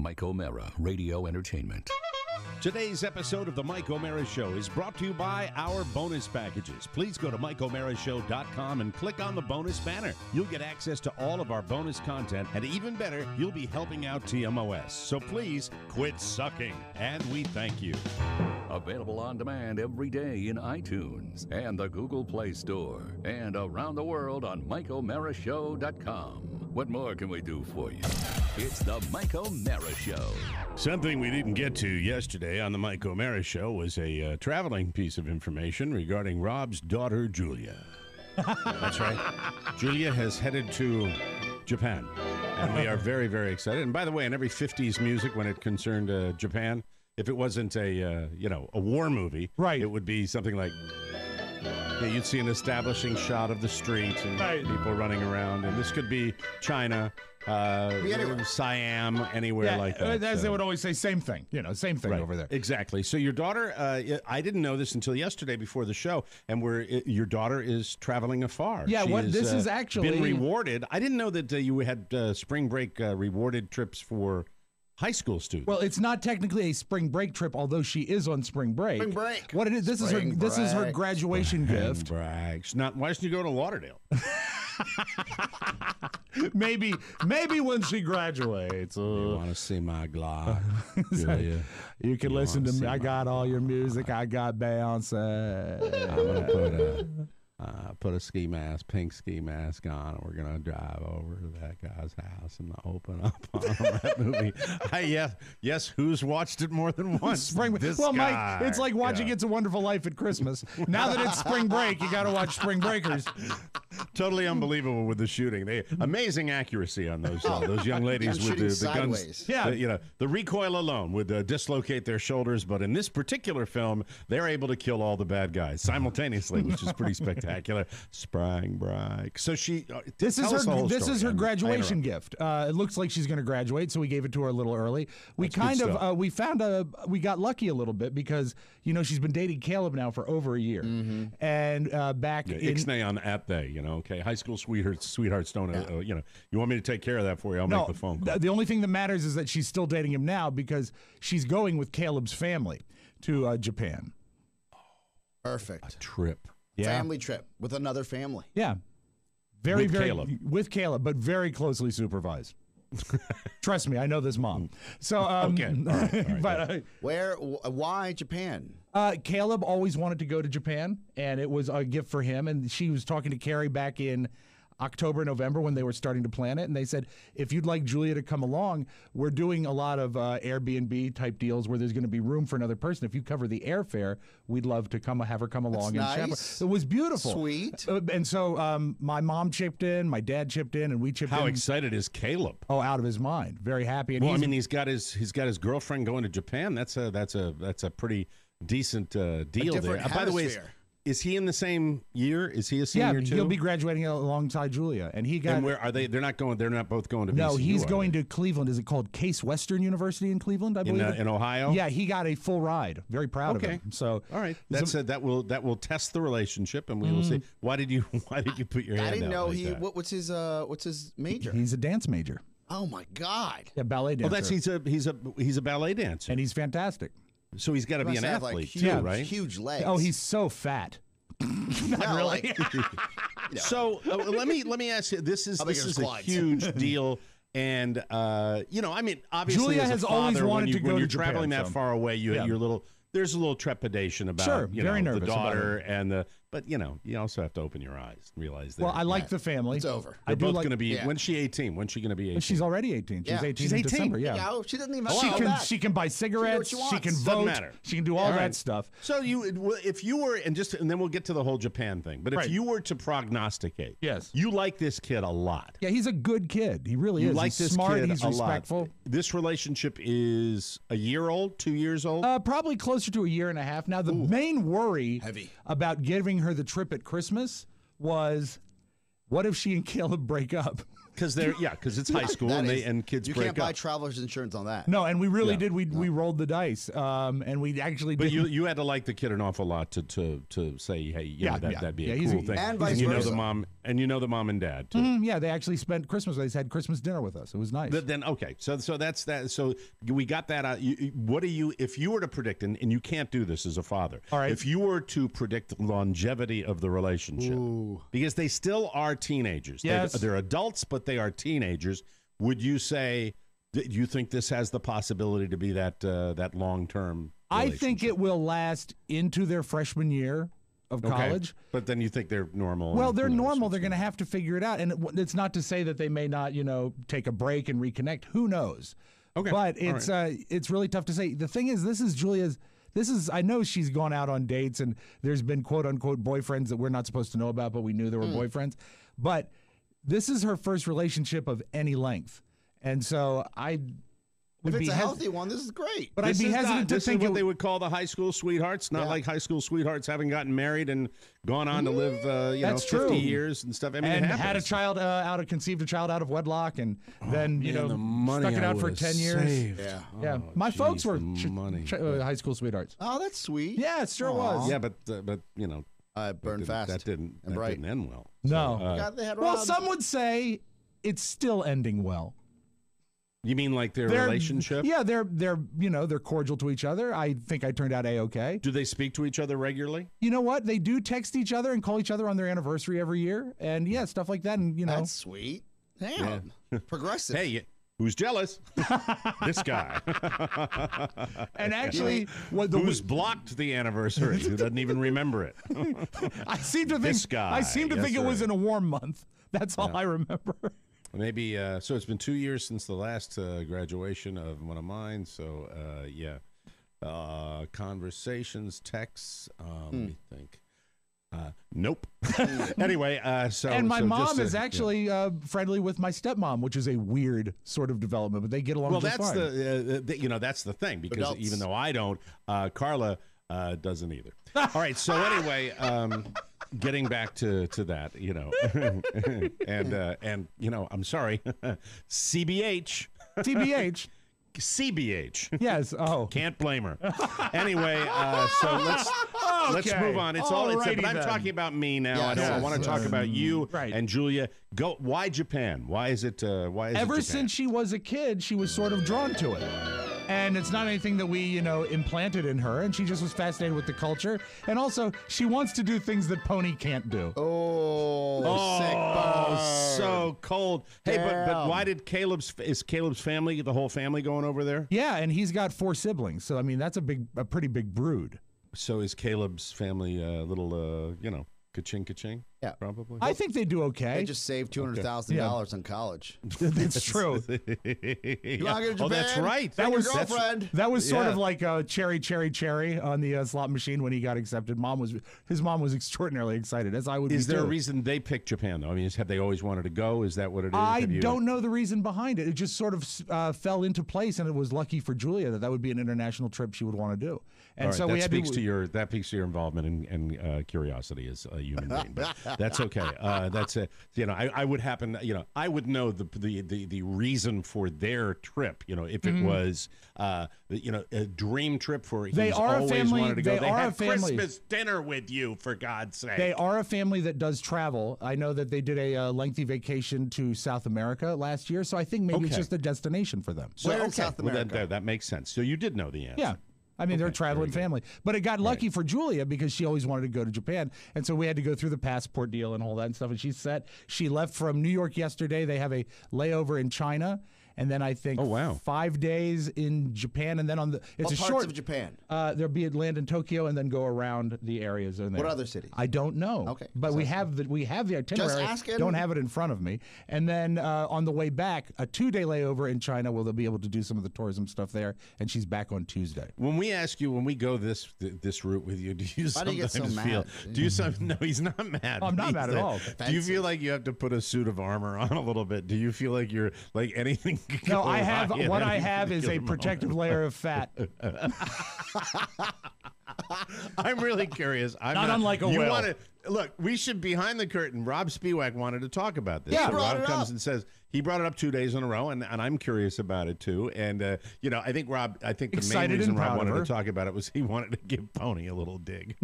Mike O'Mara, Radio Entertainment. Today's episode of The Mike O'Mara Show is brought to you by our bonus packages. Please go to MikeO'MaraShow.com and click on the bonus banner. You'll get access to all of our bonus content, and even better, you'll be helping out TMOS. So please quit sucking, and we thank you. Available on demand every day in iTunes and the Google Play Store, and around the world on MikeO'MaraShow.com. What more can we do for you? It's the Mike O'Mara Show. Something we didn't get to yesterday on the Mike O'Mara Show was a traveling piece of information regarding Rob's daughter, Julia. That's right. Julia has headed to Japan, and we are very, very excited. And by the way, in every 50s music, when it concerned Japan, if it wasn't a war movie, right, it would be something like, you'd see an establishing shot of the street and people running around, and this could be China, Siam, anywhere like that. As they would always say, same thing. Same thing over there. Exactly. So your daughter, I didn't know this until yesterday before the show, and your daughter is traveling afar. Yeah, this is actually been rewarded. I didn't know that you had spring break rewarded trips for high school students. Well, it's not technically a spring break trip, although she is on spring break. Spring break. What it is? This is her graduation gift. Why shouldn't you go to Lauderdale? Maybe when she graduates. You want to see my glide? You can listen to me. I got all your music. I got Beyonce. I'm gonna put a pink ski mask on, and we're gonna drive over to that guy's house and open up on that movie. Yes, who's watched it more than once? Spring. Well, guy. Mike, it's like watching It's a Wonderful Life at Christmas. Now that it's spring break, you got to watch Spring Breakers. Totally unbelievable with the shooting. Amazing accuracy on those young ladies with the guns. Yeah, the recoil alone would dislocate their shoulders. But in this particular film, they're able to kill all the bad guys simultaneously, which is pretty spectacular. Spring break. So this is her graduation gift. It looks like she's going to graduate, so we gave it to her a little early. We got lucky a little bit because she's been dating Caleb now for over a year, and back ixnay on at they. Okay, high school sweethearts don't. You want me to take care of that for you? I'll make the phone call. The only thing that matters is that she's still dating him now because she's going with Caleb's family to Japan. Perfect. A trip. Yeah. Family trip with another family. Yeah. With Caleb, but very closely supervised. Trust me, I know this mom. So, okay. All right. But why Japan? Caleb always wanted to go to Japan, and it was a gift for him. And she was talking to Carrie back in October, November when they were starting to plan it, and they said, if you'd like Julia to come along, we're doing a lot of Airbnb type deals where there's going to be room for another person. If you cover the airfare, we'd love to have her come along. That's and nice. It was beautiful. Sweet. And so my mom chipped in, my dad chipped in, and we chipped in. How excited is Caleb? Oh, out of his mind. Very happy. And he's got his girlfriend going to Japan. That's a pretty decent deal there. By the way, is he in the same year? Is he a senior too? Yeah, he'll be graduating alongside Julia. And where are they? They're not going. They're not both going to VCU. No, he's going to Cleveland. Is it called Case Western University in Cleveland? I believe in Ohio. Yeah, he got a full ride. Very proud of him. So all right, that will test the relationship, and we will see. Why did you put your hand out? I didn't know like what's his major? He's a dance major. Oh my God! Yeah, ballet dancer. Oh, he's a ballet dancer, and he's fantastic. So he's got to be an athlete too, right? Huge legs. Oh, he's so fat. Not really. So let me ask you. This is a huge deal, and obviously, Julia as a has father, always wanted to go when you're to traveling Japan, that far away, there's a little trepidation about very nervous the daughter about it. and but you also have to open your eyes and realize that. Well, I like the family. It's over. They're both going to be. When's she 18? When's she going to be 18? She's already 18. She's 18 She's in 18. December. Yeah. She doesn't even. She can buy cigarettes. She can vote. Matter. She can do all that stuff. So if you were, and then we'll get to the whole Japan thing. But if you were to prognosticate, yes, you like this kid a lot. Yeah, he's a good kid. He really is. You like he's this smart. kid He's a respectful. Lot. This relationship is a year old, 2 years old. Probably closer to a year and a half now. The main worry about giving her the trip at Christmas was, what if she and Caleb break up? because it's high school and kids you break can't buy up. traveler's insurance on that. No, and we really did. We rolled the dice, and we actually. But did. you had to like the kid an awful lot to say, hey, that'd be a he's cool thing. And vice you know versa. the mom and dad too. Yeah, they actually spent Christmas. They had Christmas dinner with us. It was nice. Then okay, so that's that. So we got that out. What do you, if you were to predict, and you can't do this as a father, all right, if you were to predict longevity of the relationship, because they still are teenagers. Yes. They're adults, but they are teenagers. Would you say? Do you think this has the possibility to be that long term? I think it will last into their freshman year of college. But then you think they're normal? Well, they're normal. They're going to have to figure it out. And it's not to say that they may not, take a break and reconnect. Who knows? Okay. But it's really tough to say. The thing is, this is Julia's. I know she's gone out on dates and there's been quote unquote boyfriends that we're not supposed to know about, but we knew there were boyfriends. But this is her first relationship of any length. And so if it's a healthy one, this is great. But I'd be hesitant to think this is what they would call the high school sweethearts, not like high school sweethearts having gotten married and gone on to live, 50 years and stuff. I mean, and it had a child conceived a child out of wedlock, and then stuck it out for 10 years. Saved. Yeah. My folks were high school sweethearts. Oh, that's sweet. Yeah, it sure was. Yeah, but burned fast. That didn't end well. No. Well, some would say it's still ending well. You mean like their relationship? Yeah, they're cordial to each other. I think I turned out A-okay. Do they speak to each other regularly? You know what? They do text each other and call each other on their anniversary every year, and stuff like that. And that's sweet. Damn, progressive. Hey, who's jealous? This guy. And actually, who's blocked the anniversary? Who doesn't even remember it? I seem to think this guy. I seem to think it was in a warm month. That's all I remember. Maybe so. It's been 2 years since the last graduation of one of mine. So conversations, texts. Let me think. Nope. Anyway, and my mom is actually friendly with my stepmom, which is a weird sort of development, but they get along just fine. That's the thing, because adults. Even though I don't, Carla doesn't either. All right. So anyway. Getting back to that, and I'm sorry, C.B.H. C.B.H. Yes. Oh, can't blame her. Anyway, so let's move on. It's all. But I'm talking about me now. Yes, I want to talk about you right. and Julia. Go. Why Japan? Why is it? Ever since she was a kid, she was sort of drawn to it. And it's not anything that we, implanted in her. And she just was fascinated with the culture. And also, she wants to do things that Pony can't do. Sick bird. So cold. Hey, but why did is Caleb's family, the whole family going over there? Yeah, and he's got 4 siblings. So, I mean, that's a pretty big brood. So is Caleb's family a little, ka-ching? Yeah. Probably. I think they do okay. They just saved $200,000 on college. That's true. You want to go to Japan? Oh, that's right. That was girlfriend. That was sort of like a cherry on the slot machine when he got accepted. His mom was extraordinarily excited, as I would be. Is there too. a reason they picked Japan, though? I mean, have they always wanted to go? Is that what it is? I don't know the reason behind it. It just sort of fell into place, and it was lucky for Julia that would be an international trip she would want to do. And right, so that we had speaks to your involvement and curiosity as a human being. But that's okay. That's it. I would happen. I would know the reason for their trip. If it was a dream trip for they are always a family. Wanted to go. They are have a family. Christmas dinner with you, for God's sake. They are a family that does travel. I know that they did a lengthy vacation to South America last year, so I think maybe it's just a destination for them. Where in South America? Well, that makes sense. So you did know the answer. Yeah. I mean, they're a traveling family. But it got lucky for Julia because she always wanted to go to Japan. And so we had to go through the passport deal and all that and stuff. And she's set. She left from New York yesterday. They have a layover in China. And then I think 5 days in Japan. And then what parts of Japan? There'll be land in Tokyo and then go around the areas in there. What other cities? I don't know. Okay. But we have the itinerary. Just asking. Don't have it in front of me. And then on the way back, a 2-day layover in China where they'll be able to do some of the tourism stuff there. And she's back on Tuesday. When we go this route with you, do you sometimes feel? Do you no, he's not mad. I'm not mad at all. Do you feel like you have to put a suit of armor on a little bit? Do you feel like you're like anything? No, I have. What I have is a protective layer of fat. I'm really curious. Not unlike a whale. Look, we should behind the curtain. Rob Spiewak wanted to talk about this. Yeah, so Rob comes and says, he brought it up 2 days in a row, and I'm curious about it too. And I think Rob, the main reason Rob wanted to talk about it was he wanted to give Pony a little dig.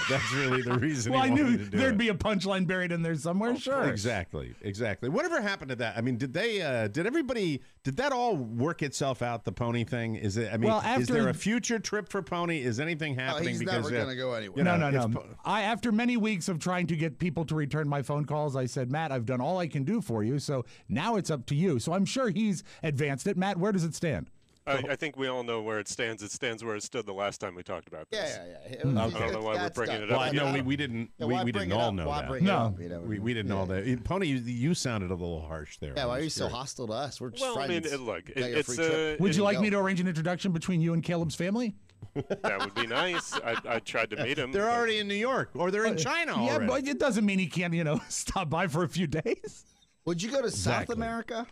That's really the reason. Well, I knew there'd be a punchline buried in there somewhere. Sure, exactly. Whatever happened to that? I mean, did that all work itself out? The Pony thing? Is it? I mean, is there a future trip for Pony? Is anything happening? He's never going to go anywhere. No. After many weeks of trying to get people to return my phone calls, I said, Matt, I've done all I can do for you, so now it's up to you. So I'm sure he's advanced it. Matt, where does it stand? I think we all know where it stands. It stands where it stood the last time we talked about this. Yeah. I don't know why we're bringing it up. Well, no, we didn't. We didn't all know that. No, we didn't all that. Pony, you sounded a little harsh there. Yeah, why are you so hostile to us? We're just friends. I mean, look, would you like me to arrange an introduction between you and Caleb's family? That would be nice. I tried to meet him. They're already in New York, or they're in China already. Yeah, but it doesn't mean he can't, stop by for a few days. Would you go to South America?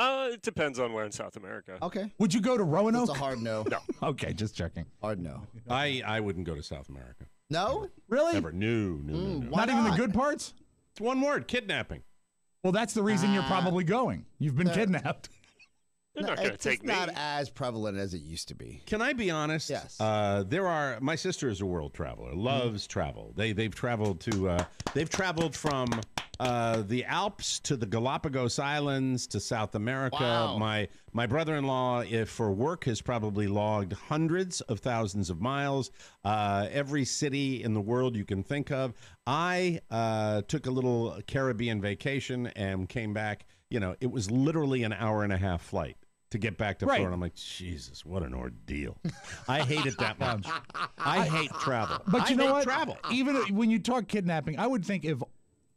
It depends on where in South America. Okay. Would you go to Roanoke? It's a hard no. No. Okay, just checking. Hard no. I wouldn't go to South America. No? Really? Never. No. Not even the good parts? It's one word: kidnapping. Well, that's the reason you're probably going. You've been kidnapped. They're not going to take me. It's not as prevalent as it used to be. Can I be honest? Yes. My sister is a world traveler. Loves travel. They've traveled from the Alps to the Galapagos Islands to South America. Wow. My brother-in-law, for work, has probably logged hundreds of thousands of miles. Every city in the world you can think of. I took a little Caribbean vacation and came back. It was literally an hour-and-a-half flight to get back to Florida. I'm like, Jesus, what an ordeal. I hate it that much. I hate travel. But you know what? Travel. Even when you talk kidnapping, I would think if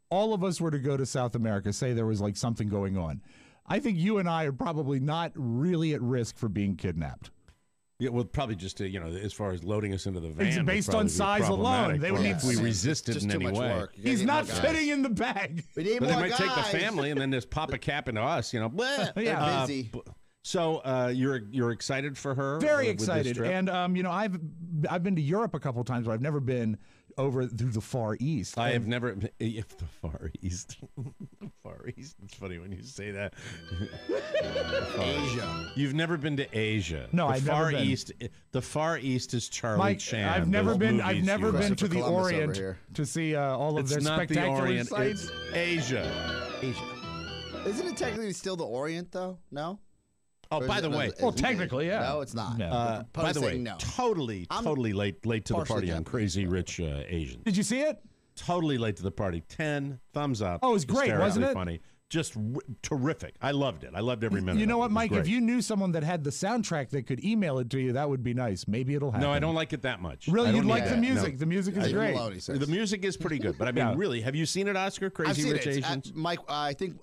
all of us were to go to South America, say there was like something going on, I think you and I are probably not really at risk for being kidnapped. Yeah, well, probably just as far as loading us into the van. Based on size alone, they would need if we resisted just in any way. Work. He's not fitting in the bag. We need but more they might guys. take the family and then just pop a cap into us. Bleh. They're busy. So you're excited for her? Very with this excited, trip? and I've been to Europe a couple times, but I've never been over through the Far East. I have never. If the Far East, Far East. It's funny when you say that. Asia. You've never been to Asia. No, I've never been. East. The Far East is Charlie Mike, Chan. I've never been. I've never been to the Columbus Orient to see all of it's their not spectacular the Orient, sights. It's Asia. Isn't it technically still the Orient, though? No? Oh, by the way. Well, technically, yeah. No, it's not. No. By the way, no. totally late to the party on Crazy Rich Asians. Did you see it? Totally late to the party. 10 thumbs up. Oh, it was great, wasn't it? Funny. Just terrific. I loved it. I loved every minute. You know what, Mike? If you knew someone that had the soundtrack that could email it to you, that would be nice. Maybe it'll happen. No, I don't like it that much. Really, you'd like the that. music. No. The music is great. The music is pretty good. But I mean, really, have you seen it, Oscar? Crazy Rich Asians? Mike, I think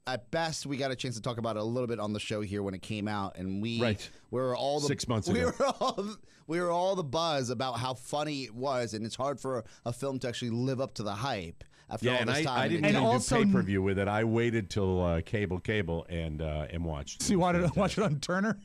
at best we got a chance to talk about it a little bit on the show here when it came out, and we were all the 6 months ago. We were all the buzz about how funny it was, and it's hard for a film to actually live up to the hype. After all this time. I didn't even do pay-per-view with it. I waited till cable and watched. So you wanted to watch it on Turner?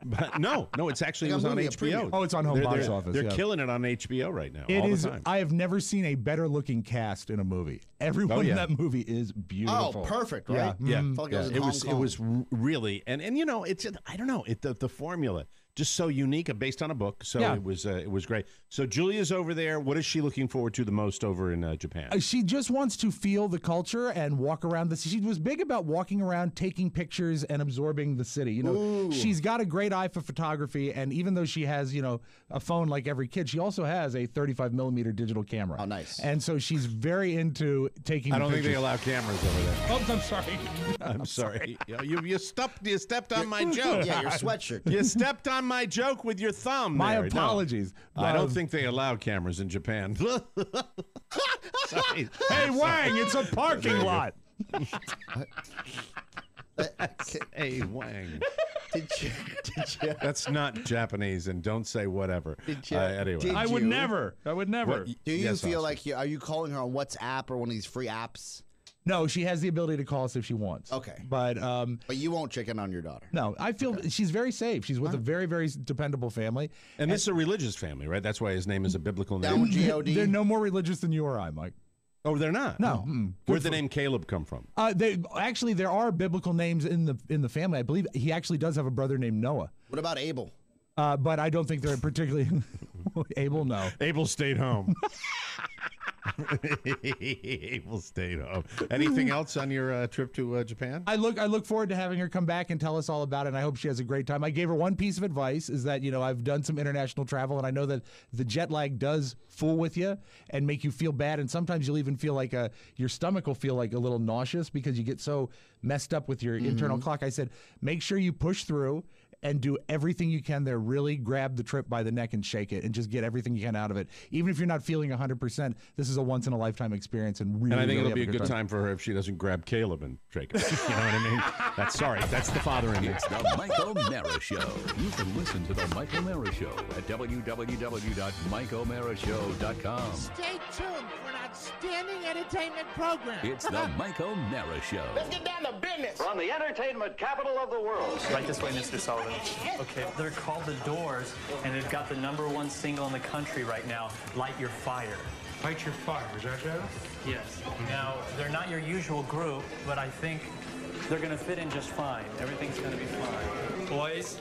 But no, it was on HBO. Oh, it's on Home Box Office. They're killing it on HBO right now. It all is. the time. I have never seen a better looking cast in a movie. Everyone in that movie is beautiful. Oh, perfect, right? Yeah. It was really it's I don't know, the formula just so unique, based on a book. So it was great. So Julia's over there. What is she looking forward to the most over in Japan? She just wants to feel the culture and walk around She was big about walking around, taking pictures, and absorbing the city. She's got a great eye for photography, and even though she has a phone like every kid, she also has a 35mm digital camera. Oh, nice! And so she's very into taking. I don't pictures. think they allow cameras over there. Oh, I'm sorry. I'm sorry. You stepped on my joke. Yeah, your sweatshirt. You stepped on my joke with your thumb. My there. apologies. No, I don't think they allow cameras in Japan. Sorry. Hey, Wang, it's a parking lot. Hey, Wang. Did you? That's not Japanese, and don't say whatever. Anyway. I would never. What, Do you feel like are you calling her on WhatsApp or one of these free apps? No, she has the ability to call us if she wants. Okay. But you won't chicken on your daughter. No, I feel she's very safe. She's with a very, very dependable family. And this is a religious family, right? That's why his name is a biblical name. Down with G-O-D. They're no more religious than you or I, Mike. Oh, they're not? No. Where'd the name Caleb come from? There are biblical names in the family. I believe he actually does have a brother named Noah. What about Abel? But I don't think they're particularly Abel. No. Abel stayed home. Abel stayed home. Anything else on your trip to Japan? I look forward to having her come back and tell us all about it. And I hope she has a great time. I gave her one piece of advice: is that I've done some international travel, and I know that the jet lag does fool with you and make you feel bad, and sometimes you'll even feel like your stomach will feel like a little nauseous because you get so messed up with your internal clock. I said, make sure you push through and do everything you can there. Really grab the trip by the neck and shake it and just get everything you can out of it. Even if you're not feeling 100%, this is a once-in-a-lifetime experience. And I think really it'll be a good time for her if she doesn't grab Caleb and shake it. You know what I mean? That's the father in me. It's the Mike O'Mara Show. You can listen to the Mike O'Mara Show at www.mikeomarashow.com. Stay tuned for an outstanding entertainment program. It's the Mike O'Mara Show. Let's get down to business. From the entertainment capital of the world. Right this way, Mr. Sullivan. Okay, they're called The Doors, and they've got the #1 single in the country right now, Light Your Fire. Light Your Fire, is that so? Yes. Now, they're not your usual group, but I think they're going to fit in just fine. Everything's going to be fine. Boys,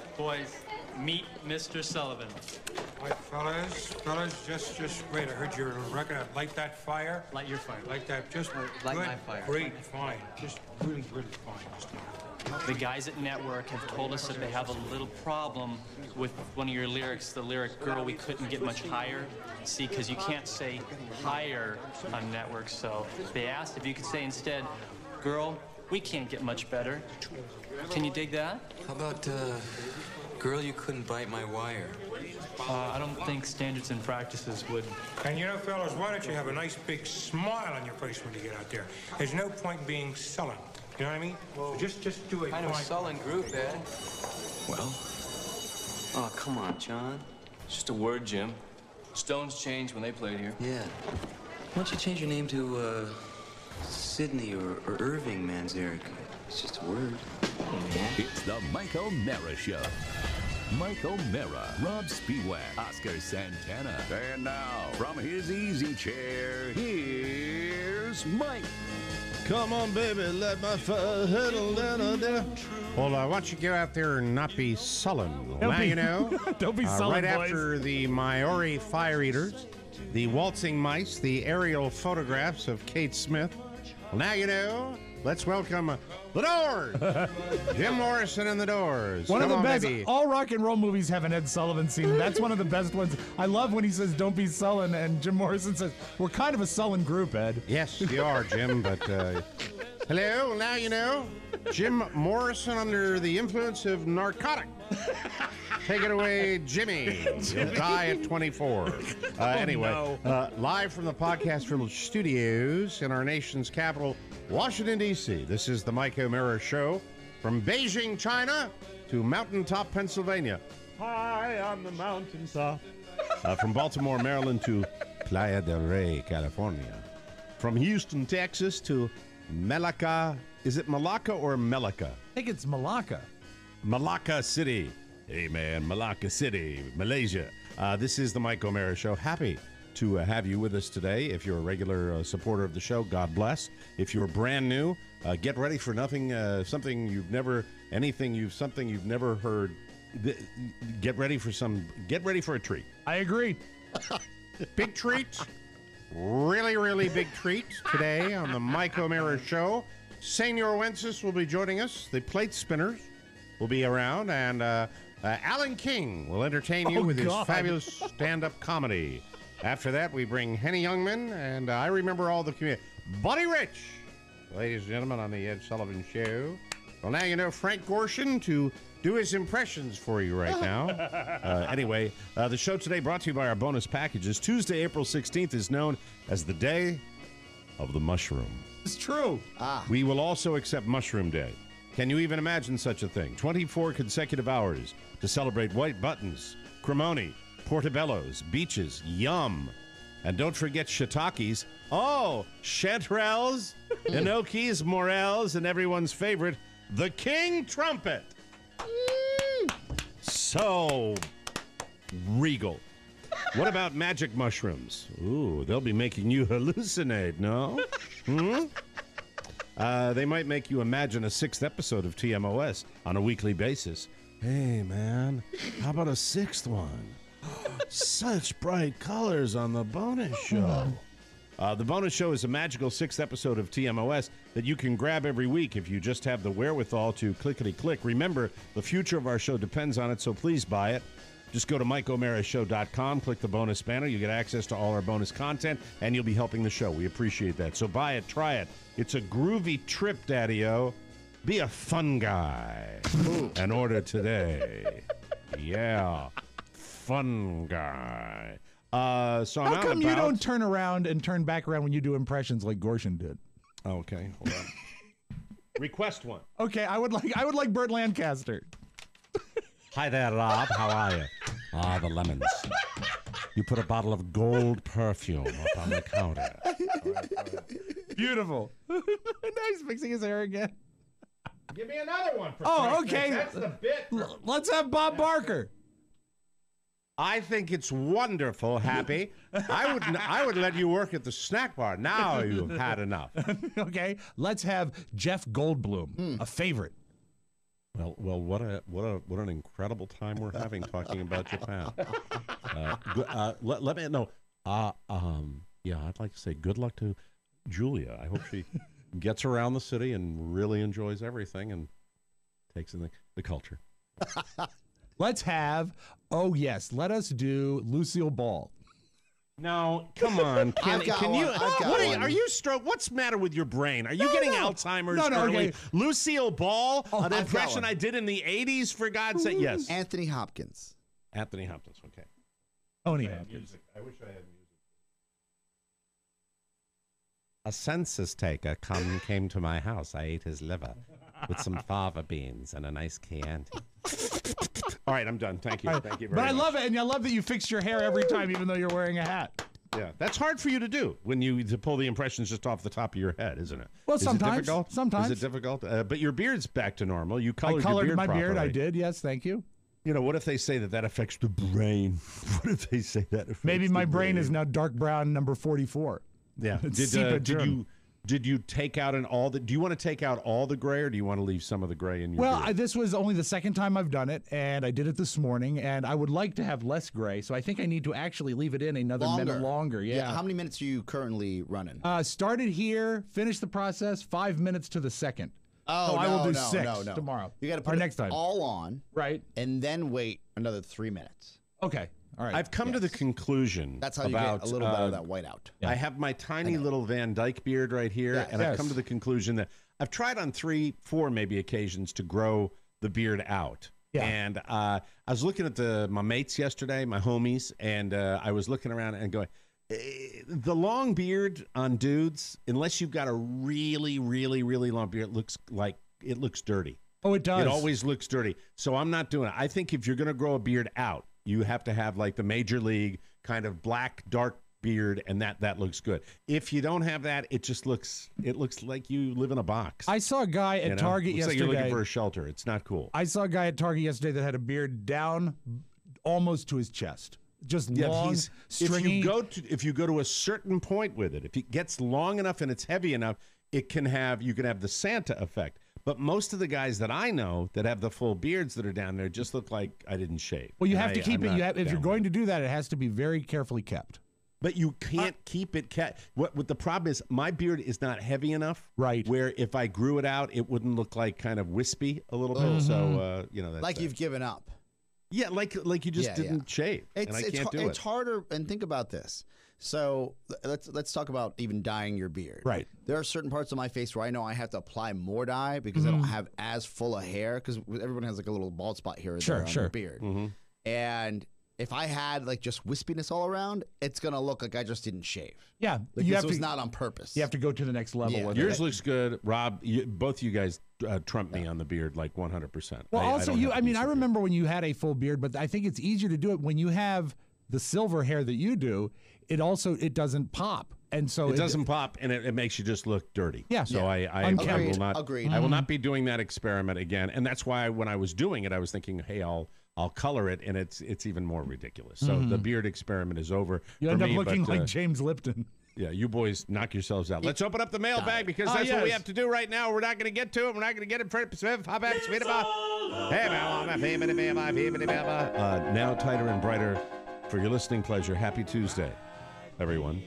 meet Mr. Sullivan. All right, fellas, just wait. I heard your record of Light That Fire. Light Your Fire. Like that, just Light good, My Fire. great, fine. Just really, really fine. The guys at Network have told us that they have a little problem with one of your lyrics, the lyric, girl, we couldn't get much higher. See, because you can't say higher on Network, so they asked if you could say instead, girl, we can't get much better. Can you dig that? How about, girl, you couldn't bite my wire? I don't think standards and practices would. And fellas, why don't you have a nice big smile on your face when you get out there? There's no point in being sullen. You know what I mean? So just do it. Kind of sullen group, Ed. Well, oh, come on, John. Just a word, Jim. Stones changed when they played here. Yeah. Why don't you change your name to, Sydney or Irving Manzarek? It's just a word. It's the Mike O'Mara Show. Mike O'Mara, Rob Spiewak, Oscar Santana. And now, from his easy chair, here's Mike. Come on, baby, let my fire hurtle down. Well, why don't you go out there and not be sullen? Don't be sullen, right boys. after the Maori fire eaters, the waltzing mice, the aerial photographs of Kate Smith. Well, now let's welcome The Doors. Jim Morrison and The Doors. One of the best. Baby. All rock and roll movies have an Ed Sullivan scene. That's one of the best ones. I love when he says, don't be sullen, and Jim Morrison says, we're kind of a sullen group, Ed. Yes, you are, Jim, but hello, now Jim Morrison under the influence of narcotic. Take it away, Jimmy. You'll die at 24. Anyway, live from the Podcast Village studios in our nation's capital, Washington, D.C., this is the Mike O'Mara Show. From Beijing, China, to Mountaintop, Pennsylvania. High on the mountaintop. From Baltimore, Maryland, to Playa del Rey, California. From Houston, Texas, to Malacca. Is it Malacca or Melaka? I think it's Malacca. Malacca City. Hey, man, Malacca City, Malaysia. This is the Mike O'Mara Show. Happy to have you with us today. If you're a regular supporter of the show, God bless. If you're brand new, get ready for something you've never heard. Get ready for a treat. I agree. Big treat. Really, really big treat today on the Mike O'Mara Show. Senor Wences will be joining us. The plate spinners will be around, and Alan King will entertain you with his fabulous stand-up comedy. After that, we bring Henny Youngman, and I remember all the community. Buddy Rich, ladies and gentlemen, on the Ed Sullivan Show. Well, now Frank Gorshin to do his impressions for you right now. Anyway, the show today brought to you by our bonus packages. Tuesday, April 16th is known as the Day of the Mushroom. It's true. We will also accept Mushroom Day. Can you even imagine such a thing? 24 consecutive hours to celebrate white buttons, cremoni, portobellos, beaches, yum. And don't forget shiitakes. Oh, chanterelles, gnocchis, morels, and everyone's favorite, the King Trumpet. So regal. What about magic mushrooms? Ooh, they'll be making you hallucinate, no? They might make you imagine a 6th episode of TMOS on a weekly basis. Hey, man, how about a 6th one? Such bright colors on the bonus show. The bonus show is a magical 6th episode of TMOS that you can grab every week if you just have the wherewithal to clickety-click. Remember, the future of our show depends on it, so please buy it. Just go to MikeO'MaraShow.com, click the bonus banner. You get access to all our bonus content, and you'll be helping the show. We appreciate that. So buy it, try it. It's a groovy trip, Daddy-O. Be a fun guy and order today. Yeah, fun guy. So how come you don't turn around and turn back around when you do impressions like Gorshin did? Okay, hold on. Request one. Okay, I would like Burt Lancaster. Hi there, Rob. How are you? Ah, the lemons. You put a bottle of gold perfume up on the counter. Beautiful. Now he's fixing his hair again. Give me another one. Okay. That's the bit. Let's have Bob Barker. I think it's wonderful, Happy. I would let you work at the snack bar. Now you've had enough. Okay, let's have Jeff Goldblum, a favorite. Well, what an incredible time we're having talking about Japan. Let me know. Yeah, I'd like to say good luck to Julia. I hope she gets around the city and really enjoys everything and takes in the culture. Let's have, let us do Lucille Ball. No, come on. Can you? Are you stroke? What's the matter with your brain? Are you getting Alzheimer's? No, okay. Lucille Ball, an impression I did in the 80s, for God's sake. Yes. Anthony Hopkins. Anthony Hopkins, okay. Tony Hopkins. I wish I had music. A census taker came to my house. I ate his liver with some fava beans and a nice Chianti. All right, I'm done. Thank you. Thank you very much. But I love it, and I love that you fix your hair every time, even though you're wearing a hat. Yeah, that's hard for you to do to pull the impressions just off the top of your head, isn't it? Well, Is sometimes. it difficult? Sometimes. Is it difficult? But your beard's back to normal. You I colored your beard my beard. properly. I did. Yes, thank you. You know, what if they say that affects the brain? What if they say that affects Maybe my the brain is now dark brown number 44. Yeah. Did you take out do you want to take out all the gray, or do you want to leave some of the gray in your beard? This was only the second time I've done it, and I did it this morning, and I would like to have less gray, so I think I need to actually leave it in another minute longer. Yeah. How many minutes are you currently running? Started here, finished the process, 5 minutes to the second. Oh, so no, I will do no, 6 no. tomorrow. You got to put next time. all on, right, and then wait another 3 minutes. Okay. All right. I've come to the conclusion. That's how you get a little bit of that whiteout. Yeah. I have my tiny little Van Dyke beard right here, and I've come to the conclusion that I've tried on 3, 4 maybe occasions to grow the beard out. Yeah. And I was looking at my mates yesterday, my homies, and I was looking around and going, the long beard on dudes, unless you've got a really, really, really long beard, it looks dirty. Oh, it does. It always looks dirty. So I'm not doing it. I think if you're going to grow a beard out, you have to have like the major league kind of black, dark beard, and that looks good. If you don't have that, it looks like you live in a box. I saw a guy at Target yesterday. Like you're looking for a shelter. It's not cool. I saw a guy at Target yesterday that had a beard down almost to his chest. Just long, stringy. If you go to a certain point with it, if it gets long enough and it's heavy enough, you can have the Santa effect. But most of the guys that I know that have the full beards that are down there just look like I didn't shave. Well, you have to keep it. If you're going to do that, it has to be very carefully kept. But you can't keep it kept. What the problem is, my beard is not heavy enough. Right. Where if I grew it out, it wouldn't look like kind of wispy a little bit. So that's like you've given up. Yeah, like you just didn't shave. And I can't do it. It's harder. And think about this. So let's talk about even dyeing your beard. Right. There are certain parts of my face where I know I have to apply more dye because I don't have as full of hair, because everyone has like a little bald spot here or there on their beard. And if I had like just wispiness all around, it's gonna look like I just didn't shave. Yeah, like this was not on purpose. You have to go to the next level. Yeah. Yours looks good, Rob. Both you guys trump me on the beard like 100%. Well, I remember when you had a full beard, but I think it's easier to do it when you have the silver hair that you do. It doesn't pop, and so it doesn't pop, and it makes you just look dirty. Yeah. So I will not. Agreed. I will not be doing that experiment again, and that's why when I was doing it, I was thinking, hey, I'll I'll color it, and it's even more ridiculous. So the beard experiment is over. You for end up me, looking but, like James Lipton. Yeah, you boys knock yourselves out. Let's open up the mailbag because that's what we have to do right now. We're not going to get to it. We're not going to get it. Now tighter and brighter for your listening pleasure. Happy Tuesday, everyone.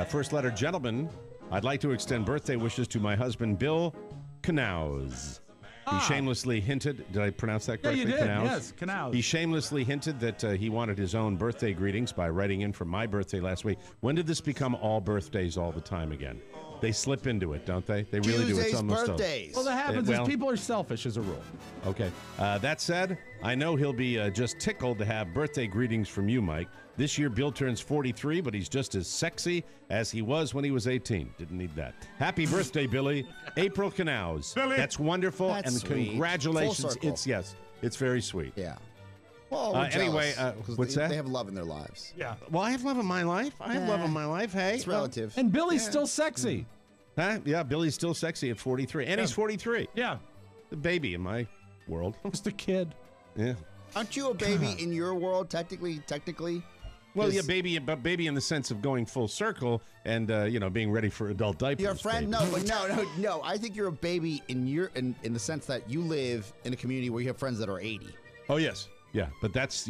First letter, gentlemen. I'd like to extend birthday wishes to my husband, Bill Knaus. He shamelessly hinted, did I pronounce that correctly? Yeah, you did. Knaus? Yes, Knaus. He shamelessly hinted that he wanted his own birthday greetings by writing in for my birthday last week. When did this become all birthdays all the time again? They slip into it, don't they? They really do. It's almost birthdays. Well, that happens is people are selfish as a rule. Okay. That said, I know he'll be just tickled to have birthday greetings from you, Mike. This year, Bill turns 43, but he's just as sexy as he was when he was 18. Didn't need that. Happy birthday, Billy. April Knaus. Billy. That's wonderful, That's and sweet. congratulations. It's very sweet. Yeah. Well, we're anyway, jealous, what's they, that? They have love in their lives. Yeah. Well, I have love in my life. Hey, It's relative. And Billy's still sexy. Huh? Yeah, Billy's still sexy at 43, and he's 43. Yeah. The baby in my world. Just a kid. Yeah. Aren't you a baby in your world, technically? Well, yeah, baby in the sense of going full circle and being ready for adult diapers. Your friend, baby. no. I think you're a baby in the sense that you live in a community where you have friends that are 80. Oh yes, yeah, but that's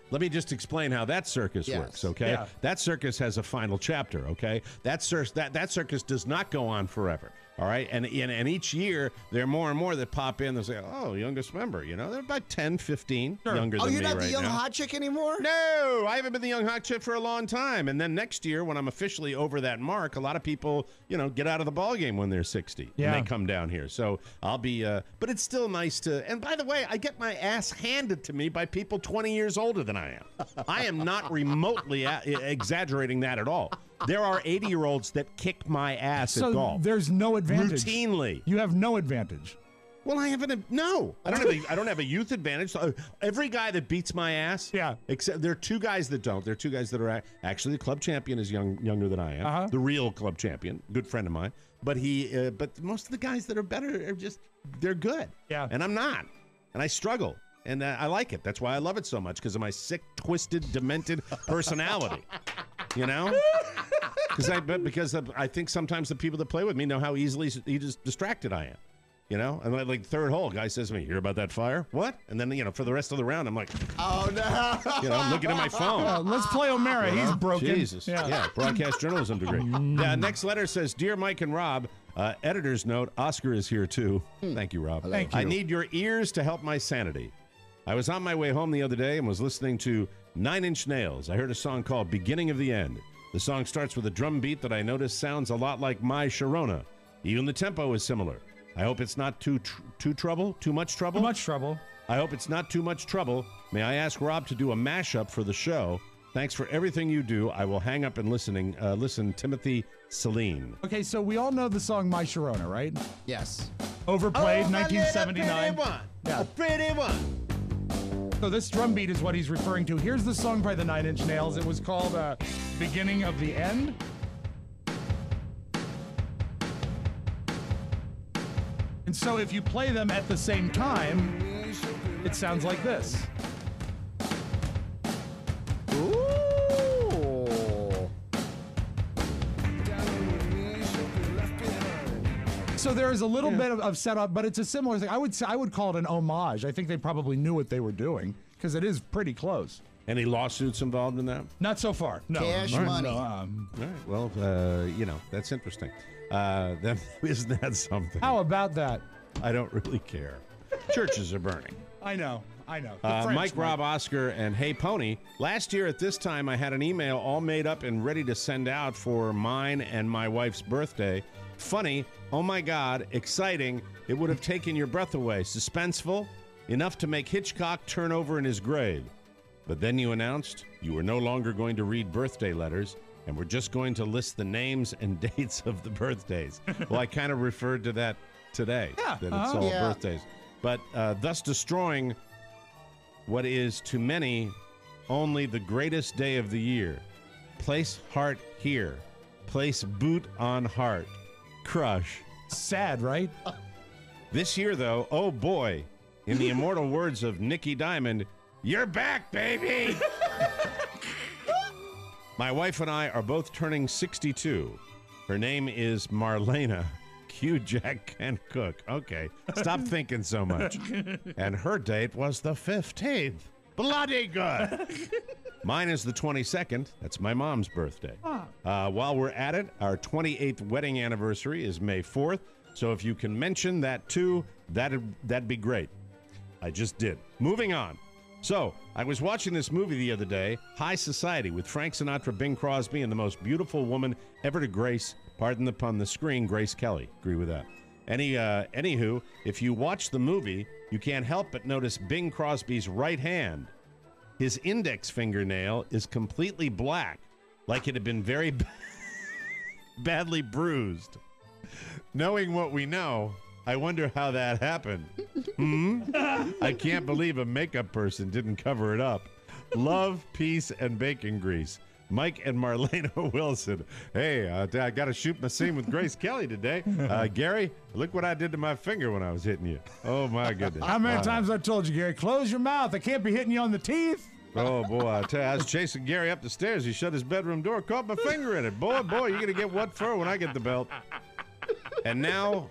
let me just explain how that circus works, okay? Yeah. That circus has a final chapter, okay? That circus does not go on forever, all right? And each year, there are more and more that pop in. They say, oh, youngest member, they're about 10, 15 younger than me right now. Oh, you're not the young hot chick anymore? No, I haven't been the young hot chick for a long time. And then next year, when I'm officially over that mark, a lot of people, get out of the ballgame when they're 60. Yeah. And they come down here. So I'll be, but it's still nice to, and by the way, I get my ass handed to me by people 20 years older than I am. I am not remotely exaggerating that at all. There are 80-year-olds that kick my ass at golf. There's no advantage. Routinely. You have no advantage. Well, I don't have a youth advantage. So every guy that beats my ass, except there are two guys that don't. There are two guys that are actually the club champion is younger than I am. The real club champion, good friend of mine. But but most of the guys that are better are they're good. Yeah. And I'm not, and I struggle, and I like it. That's why I love it so much, because of my sick, twisted, demented personality. Because I think sometimes the people that play with me know how easily distracted I am. And like third hole, guy says to me, "Hear about that fire?" What? And then for the rest of the round, I'm like, "Oh no!" I'm looking at my phone. Let's play O'Mara. He's broken. Jesus. Yeah. Broadcast journalism degree. Next letter says, "Dear Mike and Rob, editor's note: Oscar is here too. Thank you, Rob. Thank you. I need your ears to help my sanity. I was on my way home the other day and was listening to 9 Inch Nails. I heard a song called "Beginning of the End." The song starts with a drum beat that I noticed sounds a lot like My Sharona. Even the tempo is similar. I hope it's not too much trouble. Too much trouble. I hope it's not too much trouble. May I ask Rob to do a mashup for the show? Thanks for everything you do. I will hang up and listen. Timothy Celine. Okay, so we all know the song My Sharona, right? Yes. Overplayed, 1979. Yeah. A pretty one. So this drum beat is what he's referring to. Here's the song by the 9 Inch Nails. It was called Beginning of the End. And so if you play them at the same time, it sounds like this. Ooh. So there is a little bit of setup, but it's a similar thing. I would call it an homage. I think they probably knew what they were doing, because it is pretty close. Any lawsuits involved in that? Not so far. No. Cash money. No, All right. Well, that's interesting. Isn't that something? How about that? I don't really care. Churches are burning. I know. Mike, Rob, Oscar, and Hey Pony. Last year at this time, I had an email all made up and ready to send out for mine and my wife's birthday. Funny, oh my God, exciting. It would have taken your breath away. Suspenseful, enough to make Hitchcock turn over in his grave. But then you announced you were no longer going to read birthday letters and were just going to list the names and dates of the birthdays. Well, I kind of referred to that today, that it's all birthdays. But thus destroying what is to many only the greatest day of the year. Place heart here. Place boot on heart. Crush. Sad, right? This year, though, oh boy, in the immortal words of Nicky Diamond, You're back, baby. My wife and I are both turning 62. Her name is Marlena. Cue Jack Kent Cook. Okay, stop thinking so much. And her date was the 15th. Bloody good. Mine is the 22nd. That's my mom's birthday. While we're at it, our 28th wedding anniversary is May 4th. So if you can mention that too, that'd be great. I just did. Moving on. So, I was watching this movie the other day, High Society, with Frank Sinatra, Bing Crosby, and the most beautiful woman ever to grace, pardon the pun, the screen, Grace Kelly. Agree with that. Anywho, if you watch the movie, you can't help but notice Bing Crosby's right hand. His index fingernail is completely black, like it had been very badly bruised. Knowing what we know, I wonder how that happened. I can't believe a makeup person didn't cover it up. Love, peace, and bacon grease. Mike and Marlena Wilson. Hey, I got to shoot my scene with Grace Kelly today. Gary, look what I did to my finger when I was hitting you. Oh, my goodness. How many times I told you, Gary, close your mouth. I can't be hitting you on the teeth. Oh, boy, I tell you, I was chasing Gary up the stairs. He shut his bedroom door, caught my finger in it. Boy, you're going to get what for when I get the belt. And now,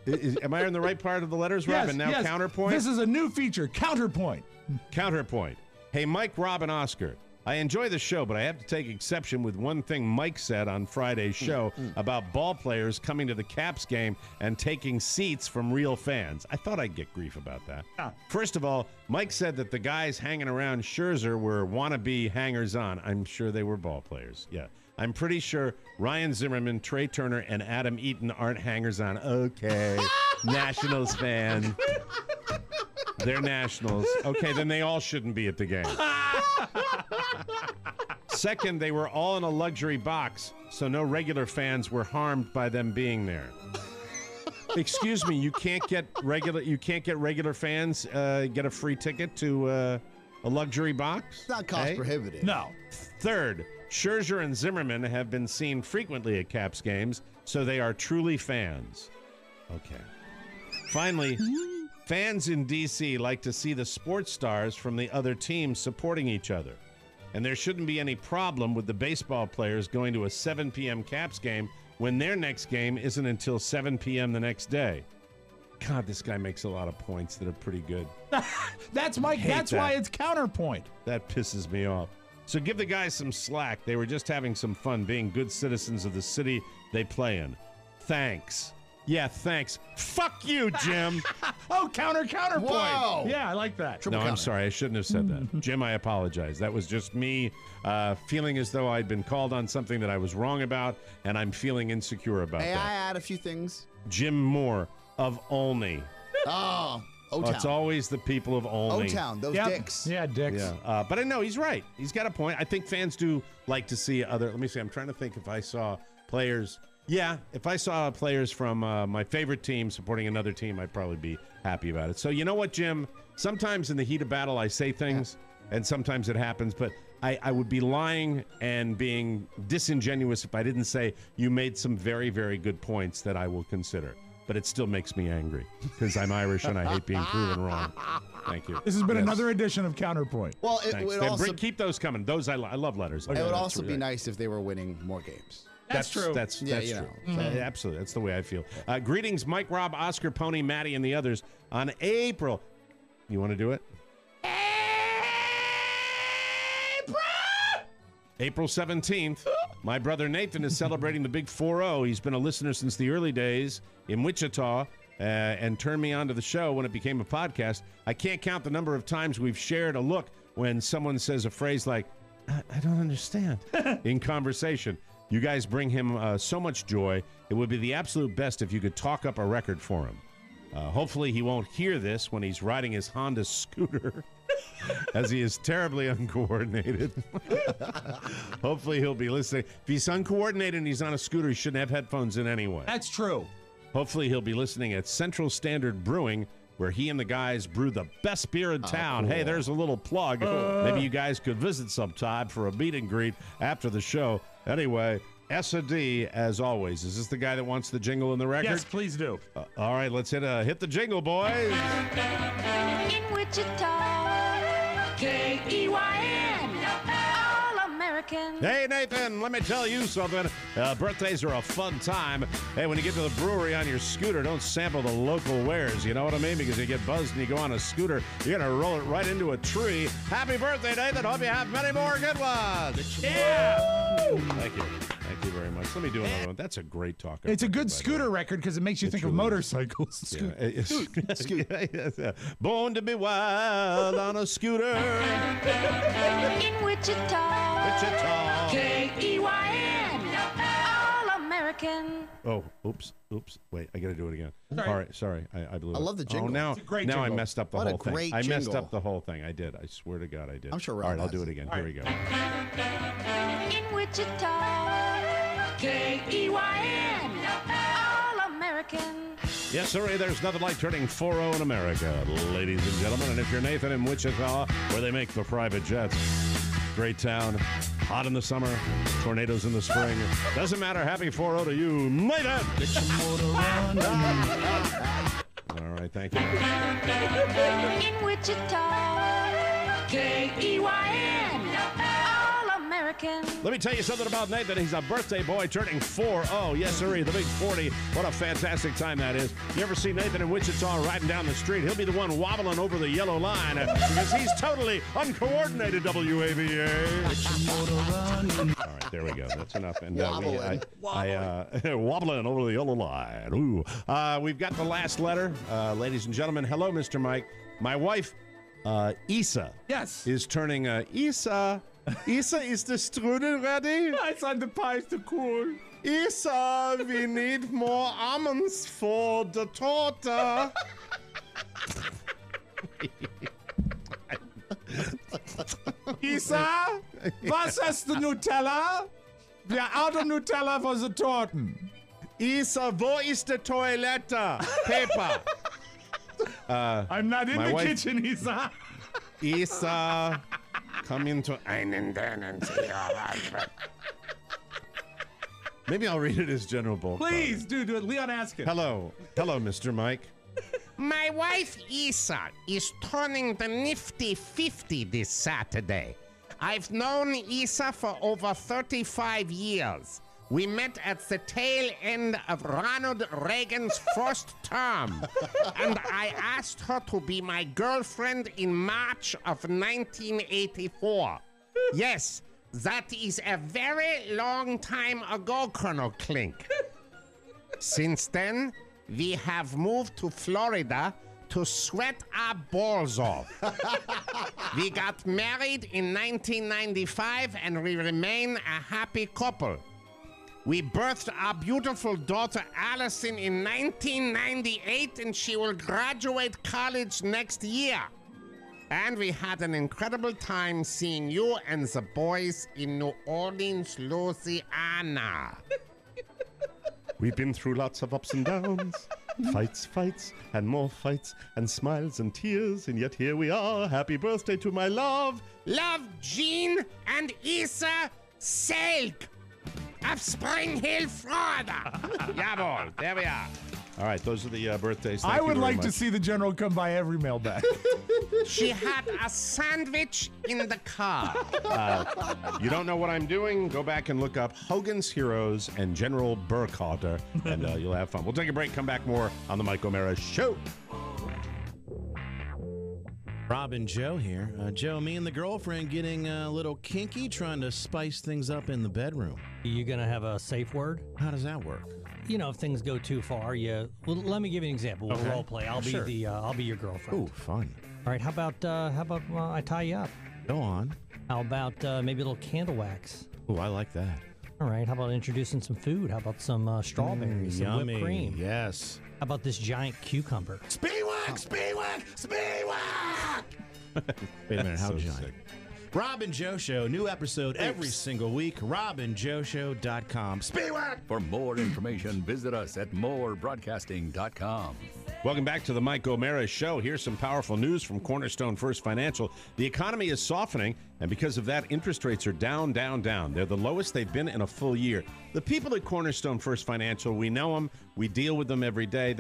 am I in the right part of the letters, Rob? Yes, And now yes. Counterpoint? This is a new feature, Counterpoint. Counterpoint. Hey, Mike, Rob, and Oscar. I enjoy the show, but I have to take exception with one thing Mike said on Friday's show about ball players coming to the Caps game and taking seats from real fans. I thought I'd get grief about that. First of all, Mike said that the guys hanging around Scherzer were wannabe hangers-on. I'm sure they were ball players. Yeah. I'm pretty sure Ryan Zimmerman, Trey Turner, and Adam Eaton aren't hangers-on. Okay. Nationals fan. They're Nationals. Okay, then they all shouldn't be at the game. Second, they were all in a luxury box, so no regular fans were harmed by them being there. Excuse me, you can't get regular fans get a free ticket to a luxury box? It's not cost prohibitive. No. Third, Scherzer and Zimmerman have been seen frequently at Caps games, so they are truly fans. Okay. Finally, fans in D.C. like to see the sports stars from the other teams supporting each other. And there shouldn't be any problem with the baseball players going to a 7 p.m. Caps game when their next game isn't until 7 p.m. the next day. God, this guy makes a lot of points that are pretty good. That's Mike. That's why it's Counterpoint. That pisses me off. So give the guys some slack. They were just having some fun being good citizens of the city they play in. Thanks. Yeah, thanks. Fuck you, Jim. Counterpoint. Whoa. Yeah, I like that. No, I'm sorry. I shouldn't have said that. Jim, I apologize. That was just me feeling as though I'd been called on something that I was wrong about, and I'm feeling insecure about May that. I add a few things? Jim Moore of Olney. Oh, O-Town. It's always the people of Olney. O-Town, those dicks. Yeah, dicks. Yeah, but I know he's right. He's got a point. I think fans do like to see other. Let me see. I'm trying to think if I saw players. Yeah, if I saw players from my favorite team supporting another team, I'd probably be happy about it. So you know what, Jim? Sometimes in the heat of battle, I say things, and sometimes it happens. But I would be lying and being disingenuous if I didn't say you made some very, very good points that I will consider. But it still makes me angry because I'm Irish and I hate being proven wrong. Thank you. This has been another edition of Counterpoint. Well, it would also keep those coming. Those I love letters. It would also be nice if they were winning more games. That's true. That's Yeah, true. you know. Absolutely. That's the way I feel. Greetings, Mike, Rob, Oscar, Pony, Maddie, and the others on April. You want to do it? April 17th. My brother Nathan is celebrating the big 4-0. He's been a listener since the early days in Wichita and turned me on to the show when it became a podcast. I can't count the number of times we've shared a look when someone says a phrase like, I don't understand, in conversation. You guys bring him so much joy. It would be the absolute best if you could talk up a record for him. Hopefully he won't hear this when he's riding his Honda scooter, as he is terribly uncoordinated. Hopefully he'll be listening. If he's uncoordinated and he's on a scooter, he shouldn't have headphones in anyway. That's true. Hopefully he'll be listening at Central Standard Brewing, where he and the guys brew the best beer in town. Cool. Hey, there's a little plug. Maybe you guys could visit sometime for a meet and greet after the show. Anyway, S.A.D., as always. Is this the guy that wants the jingle in the record? Yes, please do. All right, let's hit the jingle, boys. In Wichita, All-American. Hey, Nathan, let me tell you something. Birthdays are a fun time. Hey, when you get to the brewery on your scooter, don't sample the local wares. You know what I mean? Because you get buzzed and you go on a scooter, you're going to roll it right into a tree. Happy birthday, Nathan. Hope you have many more good ones. Yeah! Thank you. Thank you very much. Let me do another one. That's a great talk. It's a good scooter record because it makes you think of motorcycles. Yeah. Born to be wild on a scooter. In Wichita. K-E-Y-N. All-American. Oh, oops. Wait, I got to do it again. Sorry. All right, sorry. I blew it. I love the jingle. Oh, now, It's a great now I jingle. messed up the What a whole thing. great I messed jingle. up the whole thing. I did. I swear to God I did. I'm sure All Rob right, I'll has do it it. again. All Here we go. In Wichita. K-E-Y-N. All-American. Yes, sir. There's nothing like turning 40 in America, ladies and gentlemen. And if you're Nathan in Wichita, where they make the private jets, great town, hot in the summer, tornadoes in the spring. Doesn't matter. Happy 40 to you, Nathan. All right, thank you. In Wichita. K-E-Y-N. All-American. Let me tell you something about Nathan. He's a birthday boy turning 40. Yes, sir. The big 40. What a fantastic time that is. You ever see Nathan in Wichita riding down the street? He'll be the one wobbling over the yellow line because he's totally uncoordinated, WAVA. All right, there we go. That's enough. And wobbling over the yellow line. Ooh. We've got the last letter. Ladies and gentlemen, hello, Mr. Mike. My wife, Isa. Yes. Is turning Isa. Isa, is the strudel ready? It's on the pies to cool. Isa, we need more almonds for the torta. Isa, was ist the Nutella? Wir out of Nutella for the Torten. Isa, wo ist the toilette? Paper. I'm not in my the wife- kitchen, Isa. Isa, come into einen deinen Tierreich. Maybe I'll read it as General Bulk. Please, do it. Leon, ask it. Hello, Mr. Mike. My wife Isa is turning the nifty 50 this Saturday. I've known Isa for over 35 years. We met at the tail end of Ronald Reagan's first term, and I asked her to be my girlfriend in March of 1984. Yes, that is a very long time ago, Colonel Klink. Since then, we have moved to Florida to sweat our balls off. We got married in 1995, and we remain a happy couple. We birthed our beautiful daughter Allison in 1998, and she will graduate college next year. And we had an incredible time seeing you and the boys in New Orleans, Louisiana. We've been through lots of ups and downs, fights, and more fights, and smiles and tears, and yet here we are. Happy birthday to my love. Love, Jean and Isa Selk of Spring Hill, Florida. Jawohl, there we are. All right, those are the birthdays. Thank I you would very like to much. see the general come by every mailbag. She had a sandwich in the car. You don't know what I'm doing? Go back and look up Hogan's Heroes and General Burkhalter, and you'll have fun. We'll take a break, come back more on the Mike O'Mara Show. Rob and Joe here. Joe, me and the girlfriend getting a little kinky, trying to spice things up in the bedroom. You gonna have a safe word? How does that work? You know, if things go too far, well, let me give you an example. We'll Okay. role play. I'll Sure. be your girlfriend. Ooh, fun. All right. How about I tie you up? Go on. How about maybe a little candle wax? Ooh, I like that. All right. How about introducing some food? How about some strawberries, some yummy. whipped cream? Yes. How about this giant cucumber? Speedwack! Wait a minute, how So giant? sick. Rob and Joe Show, new episode every single week. RobandJoeShow.com. Speedwack! For more information, visit us at morebroadcasting.com. Welcome back to the Mike O'Mara Show. Here's some powerful news from Cornerstone First Financial. The economy is softening, and because of that, interest rates are down. They're the lowest they've been in a full year. The people at Cornerstone First Financial, we know them. We deal with them every day.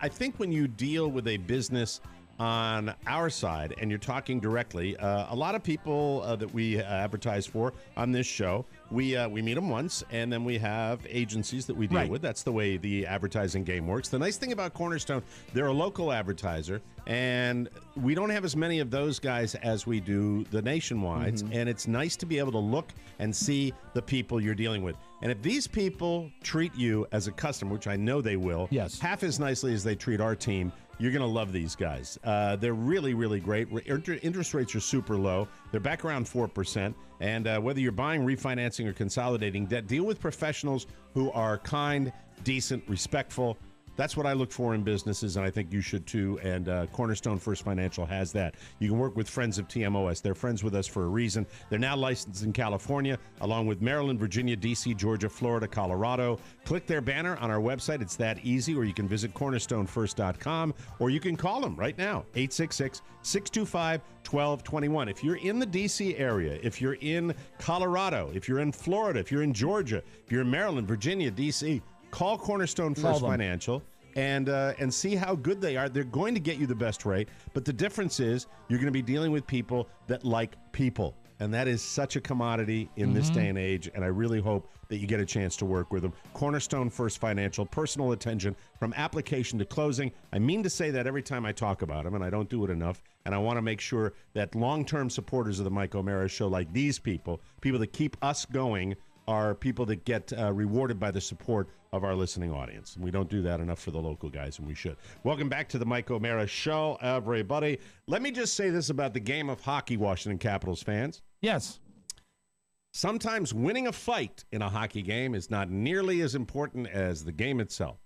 I think when you deal with a business on our side and you're talking directly, a lot of people that we advertise for on this show, we meet them once, and then we have agencies that we deal with. That's the way the advertising game works. The nice thing about Cornerstone, they're a local advertiser, and we don't have as many of those guys as we do the nationwides, and it's nice to be able to look and see the people you're dealing with. And if these people treat you as a customer, which I know they will, half as nicely as they treat our team, you're going to love these guys. They're really, really great. Interest rates are super low. They're back around 4%. And whether you're buying, refinancing, or consolidating debt, deal with professionals who are kind, decent, respectful. That's what I look for in businesses, and I think you should too. And Cornerstone First Financial has that. You can work with friends of TMOS. They're friends with us for a reason. They're now licensed in California, along with Maryland, Virginia, D.C., Georgia, Florida, Colorado. Click their banner on our website. It's that easy. Or you can visit cornerstonefirst.com, or you can call them right now, 866-625-1221. If you're in the D.C. area, if you're in Colorado, if you're in Florida, if you're in Georgia, if you're in Maryland, Virginia, D.C., call Cornerstone First Financial and see how good they are. They're going to get you the best rate, but the difference is you're going to be dealing with people that like people, and that is such a commodity in this day and age, and I really hope that you get a chance to work with them. Cornerstone First Financial, personal attention from application to closing. I mean to say that every time I talk about them, and I don't do it enough, and I want to make sure that long-term supporters of the Mike O'Mara Show, like these people that keep us going, are people that get rewarded by the support of our listening audience. And we don't do that enough for the local guys, and we should. Welcome back to the Mike O'Mara Show, everybody. Let me just say this about the game of hockey, Washington Capitals fans. Yes. Sometimes winning a fight in a hockey game is not nearly as important as the game itself.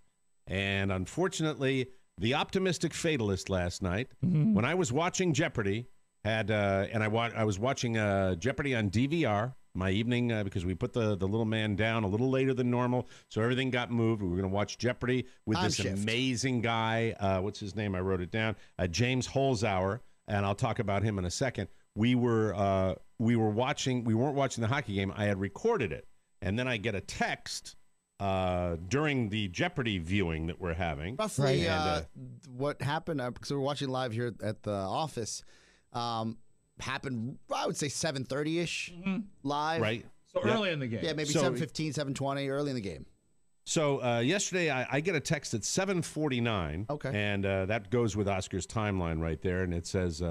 And unfortunately, the optimistic fatalist last night, when I was watching Jeopardy, I was watching Jeopardy on DVR, my evening, because we put the little man down a little later than normal, so everything got moved. We were going to watch Jeopardy with this amazing guy. What's his name? I wrote it down. James Holzhauer, and I'll talk about him in a second. We weren't watching the hockey game. I had recorded it, and then I get a text during the Jeopardy viewing that we're having. Roughly, what happened? Because we're watching live here at the office. Happened, I would say 7:30-ish live. Right. So early in the game. Yeah, maybe 7:15, 7:20, early in the game. So yesterday I get a text at 7:49. Okay. And that goes with Oscar's timeline right there. And it says,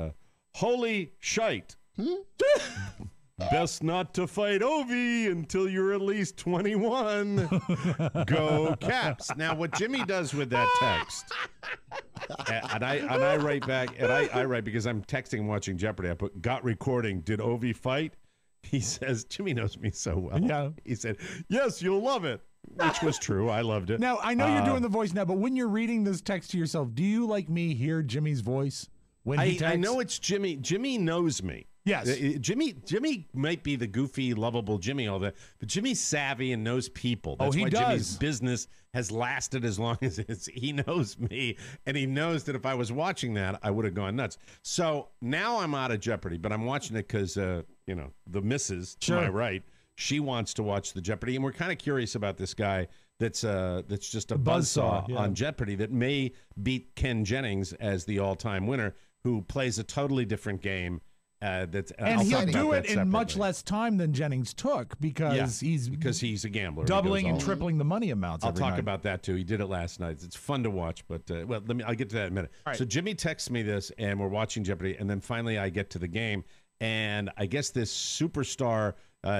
holy shite. Best not to fight Ovi until you're at least 21. Go Caps. Now, what Jimmy does with that text, and I write back, and I write because I'm texting watching Jeopardy. I put, got recording. Did Ovi fight? He says, Jimmy knows me so well. Yeah. He said, yes, you'll love it, which was true. I loved it. Now, I know you're doing the voice now, but when you're reading this text to yourself, do you, like me, hear Jimmy's voice when he texts? I know it's Jimmy. Jimmy knows me. Yes. Jimmy might be the goofy, lovable Jimmy, all that, but Jimmy's savvy and knows people. That's why Jimmy's business has lasted as long as he knows me, and he knows that if I was watching that, I would have gone nuts. So now I'm out of Jeopardy, but I'm watching it because, the missus to my right, she wants to watch the Jeopardy, and we're kind of curious about this guy that's just a buzzsaw on Jeopardy that may beat Ken Jennings as the all-time winner, who plays a totally different game. And he'll do it in much less time than Jennings took because he's a gambler, doubling and tripling the money amounts. I'll talk about that too. He did it last night. It's fun to watch, but I'll get to that in a minute. Right. So Jimmy texts me this, and we're watching Jeopardy, and then finally I get to the game, and I guess this superstar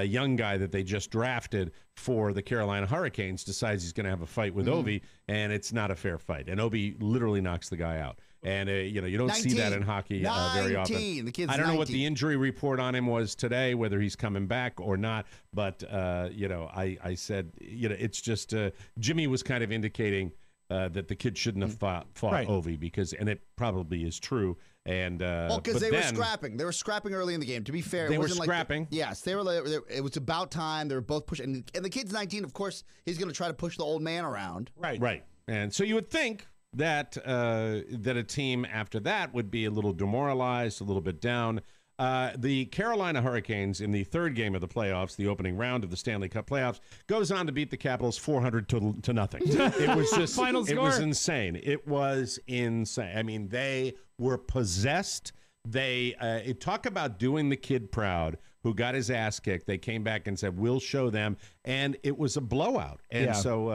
young guy that they just drafted for the Carolina Hurricanes decides he's going to have a fight with Ovi, and it's not a fair fight, and Ovi literally knocks the guy out. And, you don't 19. See that in hockey very often. The kid's I don't know 19. what the injury report on him was today, whether he's coming back or not. But, I said, it's just Jimmy was kind of indicating that the kid shouldn't have fought Ovi and it probably is true. And because they were scrapping. They were scrapping early in the game. To be fair, they were scrapping. Yes, they were. It was about time. They were both pushing. And the kid's 19. Of course, he's going to try to push the old man around. Right. And so you would think that a team after that would be a little demoralized, a little bit down. the Carolina Hurricanes in the third game of the playoffs, the opening round of the Stanley Cup playoffs, goes on to beat the Capitals 400 to nothing. It was just Final score. It was insane. It was insane. I mean, they were possessed. They talk about doing the kid proud who got his ass kicked. They came back and said, we'll show them. And it was a blowout. And so,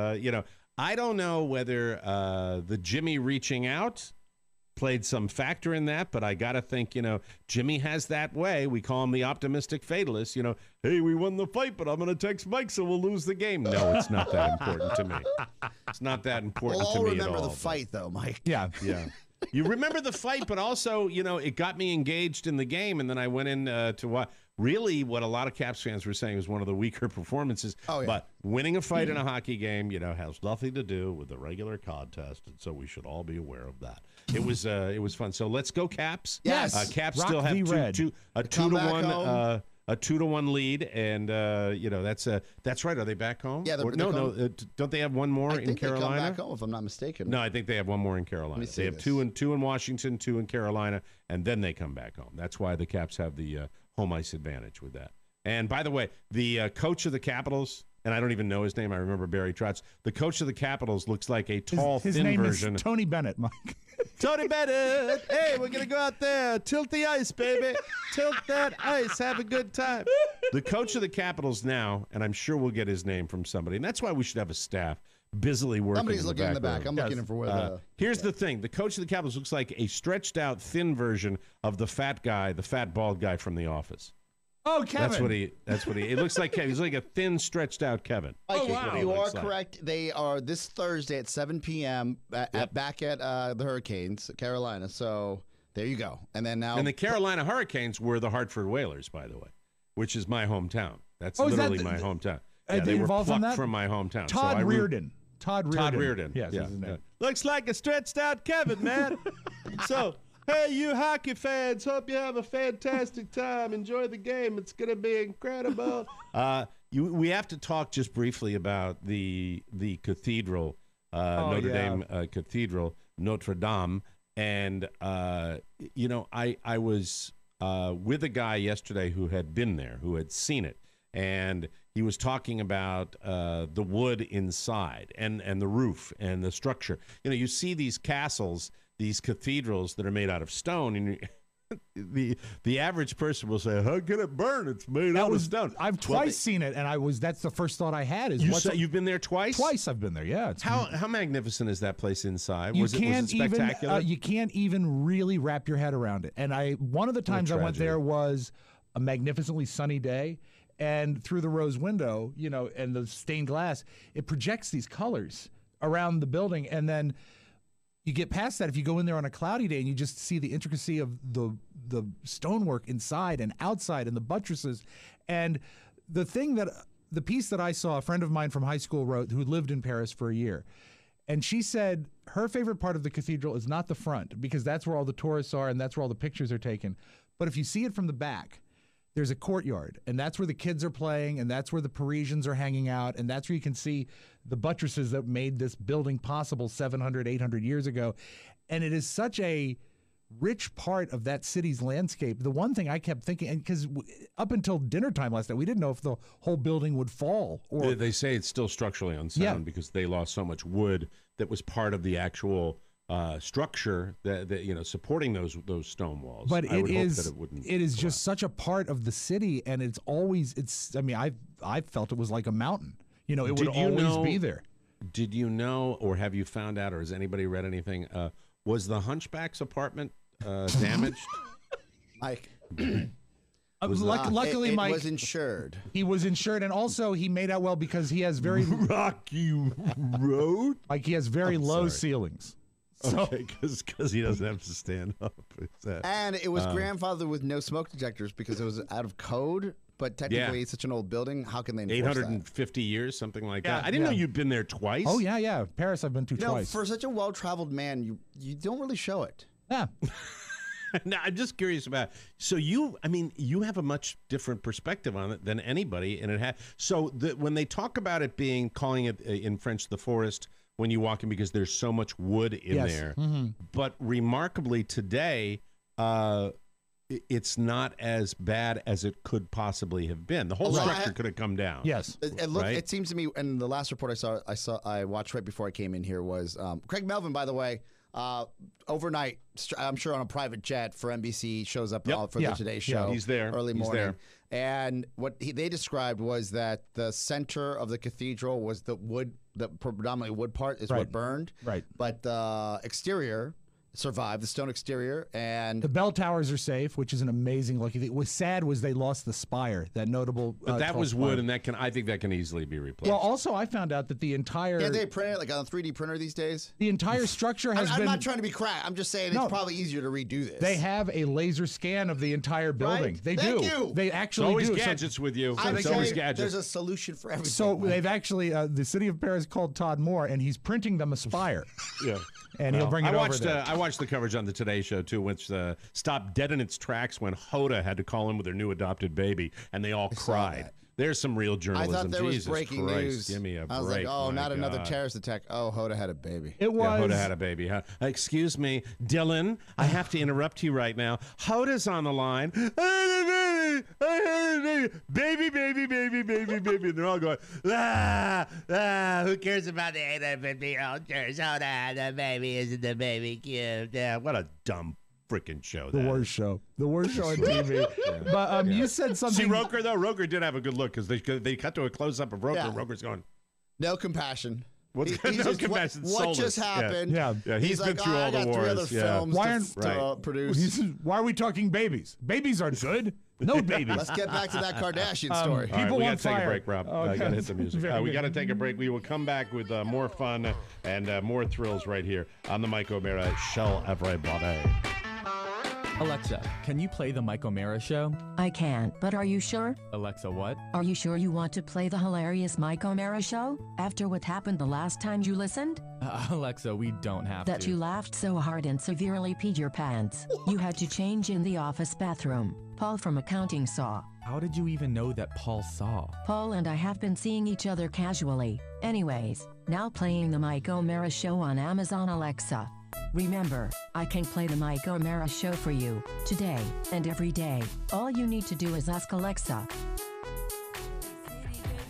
I don't know whether the Jimmy reaching out played some factor in that, but I got to think, Jimmy has that way. We call him the optimistic fatalist. Hey, we won the fight, but I'm going to text Mike so we'll lose the game. No, it's not that important to me. It's not that important to me at all. We'll all remember the fight, though, Mike. Yeah. Yeah. You remember the fight, but also, it got me engaged in the game, and then I went in to watch. Really, what a lot of Caps fans were saying was one of the weaker performances. Oh, yeah. But winning a fight in a hockey game, has nothing to do with the regular contest, and so we should all be aware of that. It was fun. So let's go Caps. Yes. Caps Rock still have v. Red. a 2-1 a 2-1 lead, and that's right. Are they back home? Yeah, don't they have one more in Carolina? They come back home, if I'm not mistaken. No, I think they have one more in Carolina. They have two in Washington, 2 in Carolina, and then they come back home. That's why the Caps have the home ice advantage with that. And by the way, the coach of the Capitals, and I don't even know his name. I remember Barry Trotz. The coach of the Capitals looks like a tall, his thin name version. Is Tony Bennett, Mike. Tony Bennett. Hey, we're going to go out there. Tilt the ice, baby. Tilt that ice. Have a good time. The coach of the Capitals now, and I'm sure we'll get his name from somebody, and that's why we should have a staff busily working. Somebody's looking in the back. I'm looking for where Here's the thing. The coach of the Capitals looks like a stretched out, thin version of the fat bald guy from The Office. Oh, Kevin. That's what he. It looks like Kevin. He's like a thin, stretched out Kevin. Oh, wow. You are correct. They are this Thursday at 7 p.m. Back at the Hurricanes, Carolina. So there you go. And then now. And the Carolina Hurricanes were the Hartford Whalers, by the way, which is my hometown. That's literally my hometown. Yeah, they were plucked from my hometown. Todd Reardon. Todd Reardon. Yes. Yeah. Looks like a stretched out Kevin, man. So. Hey, you hockey fans, hope you have a fantastic time. Enjoy the game. It's going to be incredible. We have to talk just briefly about the cathedral, Notre Dame Cathedral, Notre Dame. And, I was with a guy yesterday who had been there, who had seen it. And he was talking about the wood inside and the roof and the structure. You see these castles, these cathedrals that are made out of stone, and the average person will say, "How can it burn? It's made out of stone." I've twice seen it, and that's the first thought I had. Is you've been there twice? Twice I've been there. Yeah. How magnificent is that place inside? Was it spectacular? You can't even really wrap your head around it. And one of the times I went there was a magnificently sunny day. And through the rose window, and the stained glass, it projects these colors around the building. And then you get past that if you go in there on a cloudy day and you just see the intricacy of the stonework inside and outside and the buttresses. And the piece that I saw, a friend of mine from high school wrote, who lived in Paris for a year. And she said her favorite part of the cathedral is not the front, because that's where all the tourists are and that's where all the pictures are taken. But if you see it from the back, there's a courtyard, and that's where the kids are playing, and that's where the Parisians are hanging out, and that's where you can see the buttresses that made this building possible 700, 800 years ago. And it is such a rich part of that city's landscape. The one thing I kept thinking, and because up until dinner time last night, we didn't know if the whole building would fall. Or they say it's still structurally unsound because they lost so much wood that was part of the actual structure that supporting those stone walls. But I would hope that it wouldn't. It is just such a part of the city, and it's always. I mean, I felt it was like a mountain. It would always be there. Did you know, or have you found out, or has anybody read anything? Was the Hunchback's apartment damaged? Mike. Luckily, Mike was insured. He was insured, and also he made out well because he has very rocky road. Like he has very low ceilings. So, okay, because he doesn't have to stand up. And it was grandfathered with no smoke detectors because it was out of code. But technically, it's such an old building. How can they enforce 850 years, something like that? I didn't know you'd been there twice. Oh, yeah. Paris I've been to twice. For such a well-traveled man, you don't really show it. Yeah. Now, I'm just curious about. So you have a much different perspective on it than anybody, and when they talk about it calling it in French the forest when you walk in, because there's so much wood in there. Mm-hmm. But remarkably today, it's not as bad as it could possibly have been. The whole structure could have come down. Yes. It seems to me, and the last report I watched right before I came in here was Craig Melvin, by the way, overnight, I'm sure on a private jet for NBC, shows up for the Today Show. He's there. Early He's morning. there. And what they described was that the center of the cathedral was the wood, the predominantly wood part is what burned. Right. But the exterior survived, the stone exterior, and the bell towers are safe, which is an amazing look. What was sad was they lost the spire, that notable. But that was wood, and I think that can easily be replaced. Well, also I found out that the entire can't they print it like on a 3D printer these days? The entire structure has been. I'm not trying to be crack. I'm just saying it's probably easier to redo this. They have a laser scan of the entire building. Right? They Thank do. you. They actually always do. gadgets with you. I'm always saying gadgets. there's a solution for everything. So they've actually the city of Paris called Todd Moore, and he's printing them a spire. Yeah. And he'll bring it over there. I watched the coverage on the Today Show, too, which stopped dead in its tracks when Hoda had to call in with her new adopted baby, and they all cried. There's some real journalism. I thought there was Jesus breaking Christ, news. Give me a break. I was like, oh, my not another God. terrorist attack. Oh, Hoda had a baby. It was. Yeah, Hoda had a baby. Huh? Excuse me, Dylan, I have to interrupt you right now. Hoda's on the line. I had a baby. Baby, baby, baby, baby, baby. And they're all going, who cares about the 850-year-old church? Hoda had a baby. Isn't the baby cute? Yeah, what a dumb freaking show. The worst show. The worst show on TV. But you said something. See, Roker, though? Roker did have a good look because they cut to a close-up of Roker. Yeah. Roker's going, no compassion. What's He's no just, compassion? What just Soulless. happened? Yeah, he's been like, through all I the got 3 other wars. films Why to produce. Why are we talking babies? Babies aren't good. No babies. Let's get back to that Kardashian story. All right, People we want got to take a fire. break, Rob. Oh, I got to okay. hit the music. Very We good. got to take a break. We will come back with more fun and more thrills right here on the Mike O'Mara Show, everybody. Alexa, can you play the Mike O'Mara Show? I can, but are you sure? Alexa, what? Are you sure you want to play the hilarious Mike O'Mara Show? After what happened the last time you listened? Alexa, we don't have That to. you laughed so hard and severely peed your pants. You had to change in the office bathroom. Paul from accounting saw. How did you even know that Paul saw? Paul and I have been seeing each other casually. Anyways, now playing the Mike O'Mara Show on Amazon Alexa. Remember, I can play the Mike O'Mara Show for you, today, and every day. All you need to do is ask Alexa.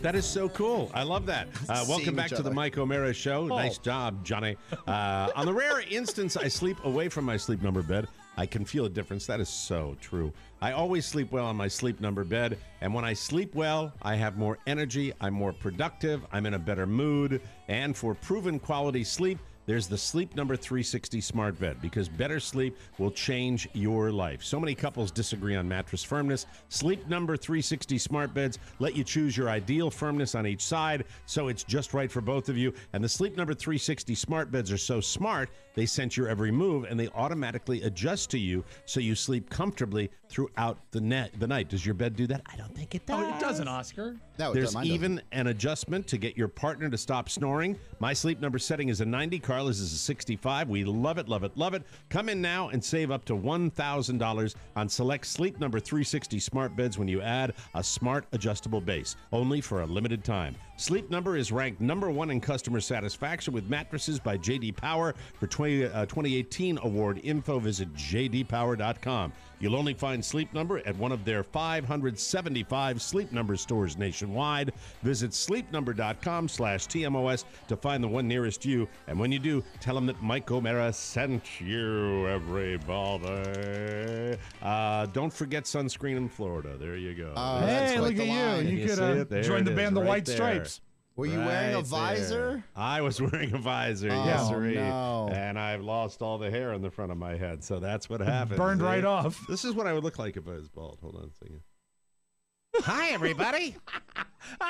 That is so cool. I love that. Welcome Seeing back each to the other. Mike O'Mara Show. Nice job, Johnny. On the rare instance I sleep away from my sleep number bed, I can feel a difference. That is so true. I always sleep well on my sleep number bed, and when I sleep well, I have more energy, I'm more productive, I'm in a better mood, and for proven quality sleep, there's the Sleep Number 360 smart bed, because better sleep will change your life. So many couples disagree on mattress firmness. Sleep Number 360 smart beds let you choose your ideal firmness on each side, so it's just right for both of you. And the Sleep Number 360 smart beds are so smart, they sense your every move, and they automatically adjust to you so you sleep comfortably throughout the night. Does your bed do that? I don't think it does. Oh, it doesn't, Oscar. No, There's mine even an adjustment to get your partner to stop snoring. My sleep number setting is a 90. Carla's is a 65. We love it, love it, love it. Come in now and save up to $1,000 on select Sleep Number 360 smart beds when you add a smart adjustable base, only for a limited time. Sleep Number is ranked #1 in customer satisfaction with mattresses by J.D. Power for 2018 award info. Visit jdpower.com. You'll only find Sleep Number at one of their 575 Sleep Number stores nationwide. Visit sleepnumber.com/TMOS to find the one nearest you. And when you do, tell them that Mike O'Mara sent you, everybody. Don't forget sunscreen in Florida. There you go. Hey, look at you. You could join the band The White Stripes. Were you wearing a visor? I was wearing a visor, Oh, yes, sirree. no. And I've lost all the hair on the front of my head, so that's what happened. Burned see? right off. This is what I would look like if I was bald. Hold on a second. Hi, everybody.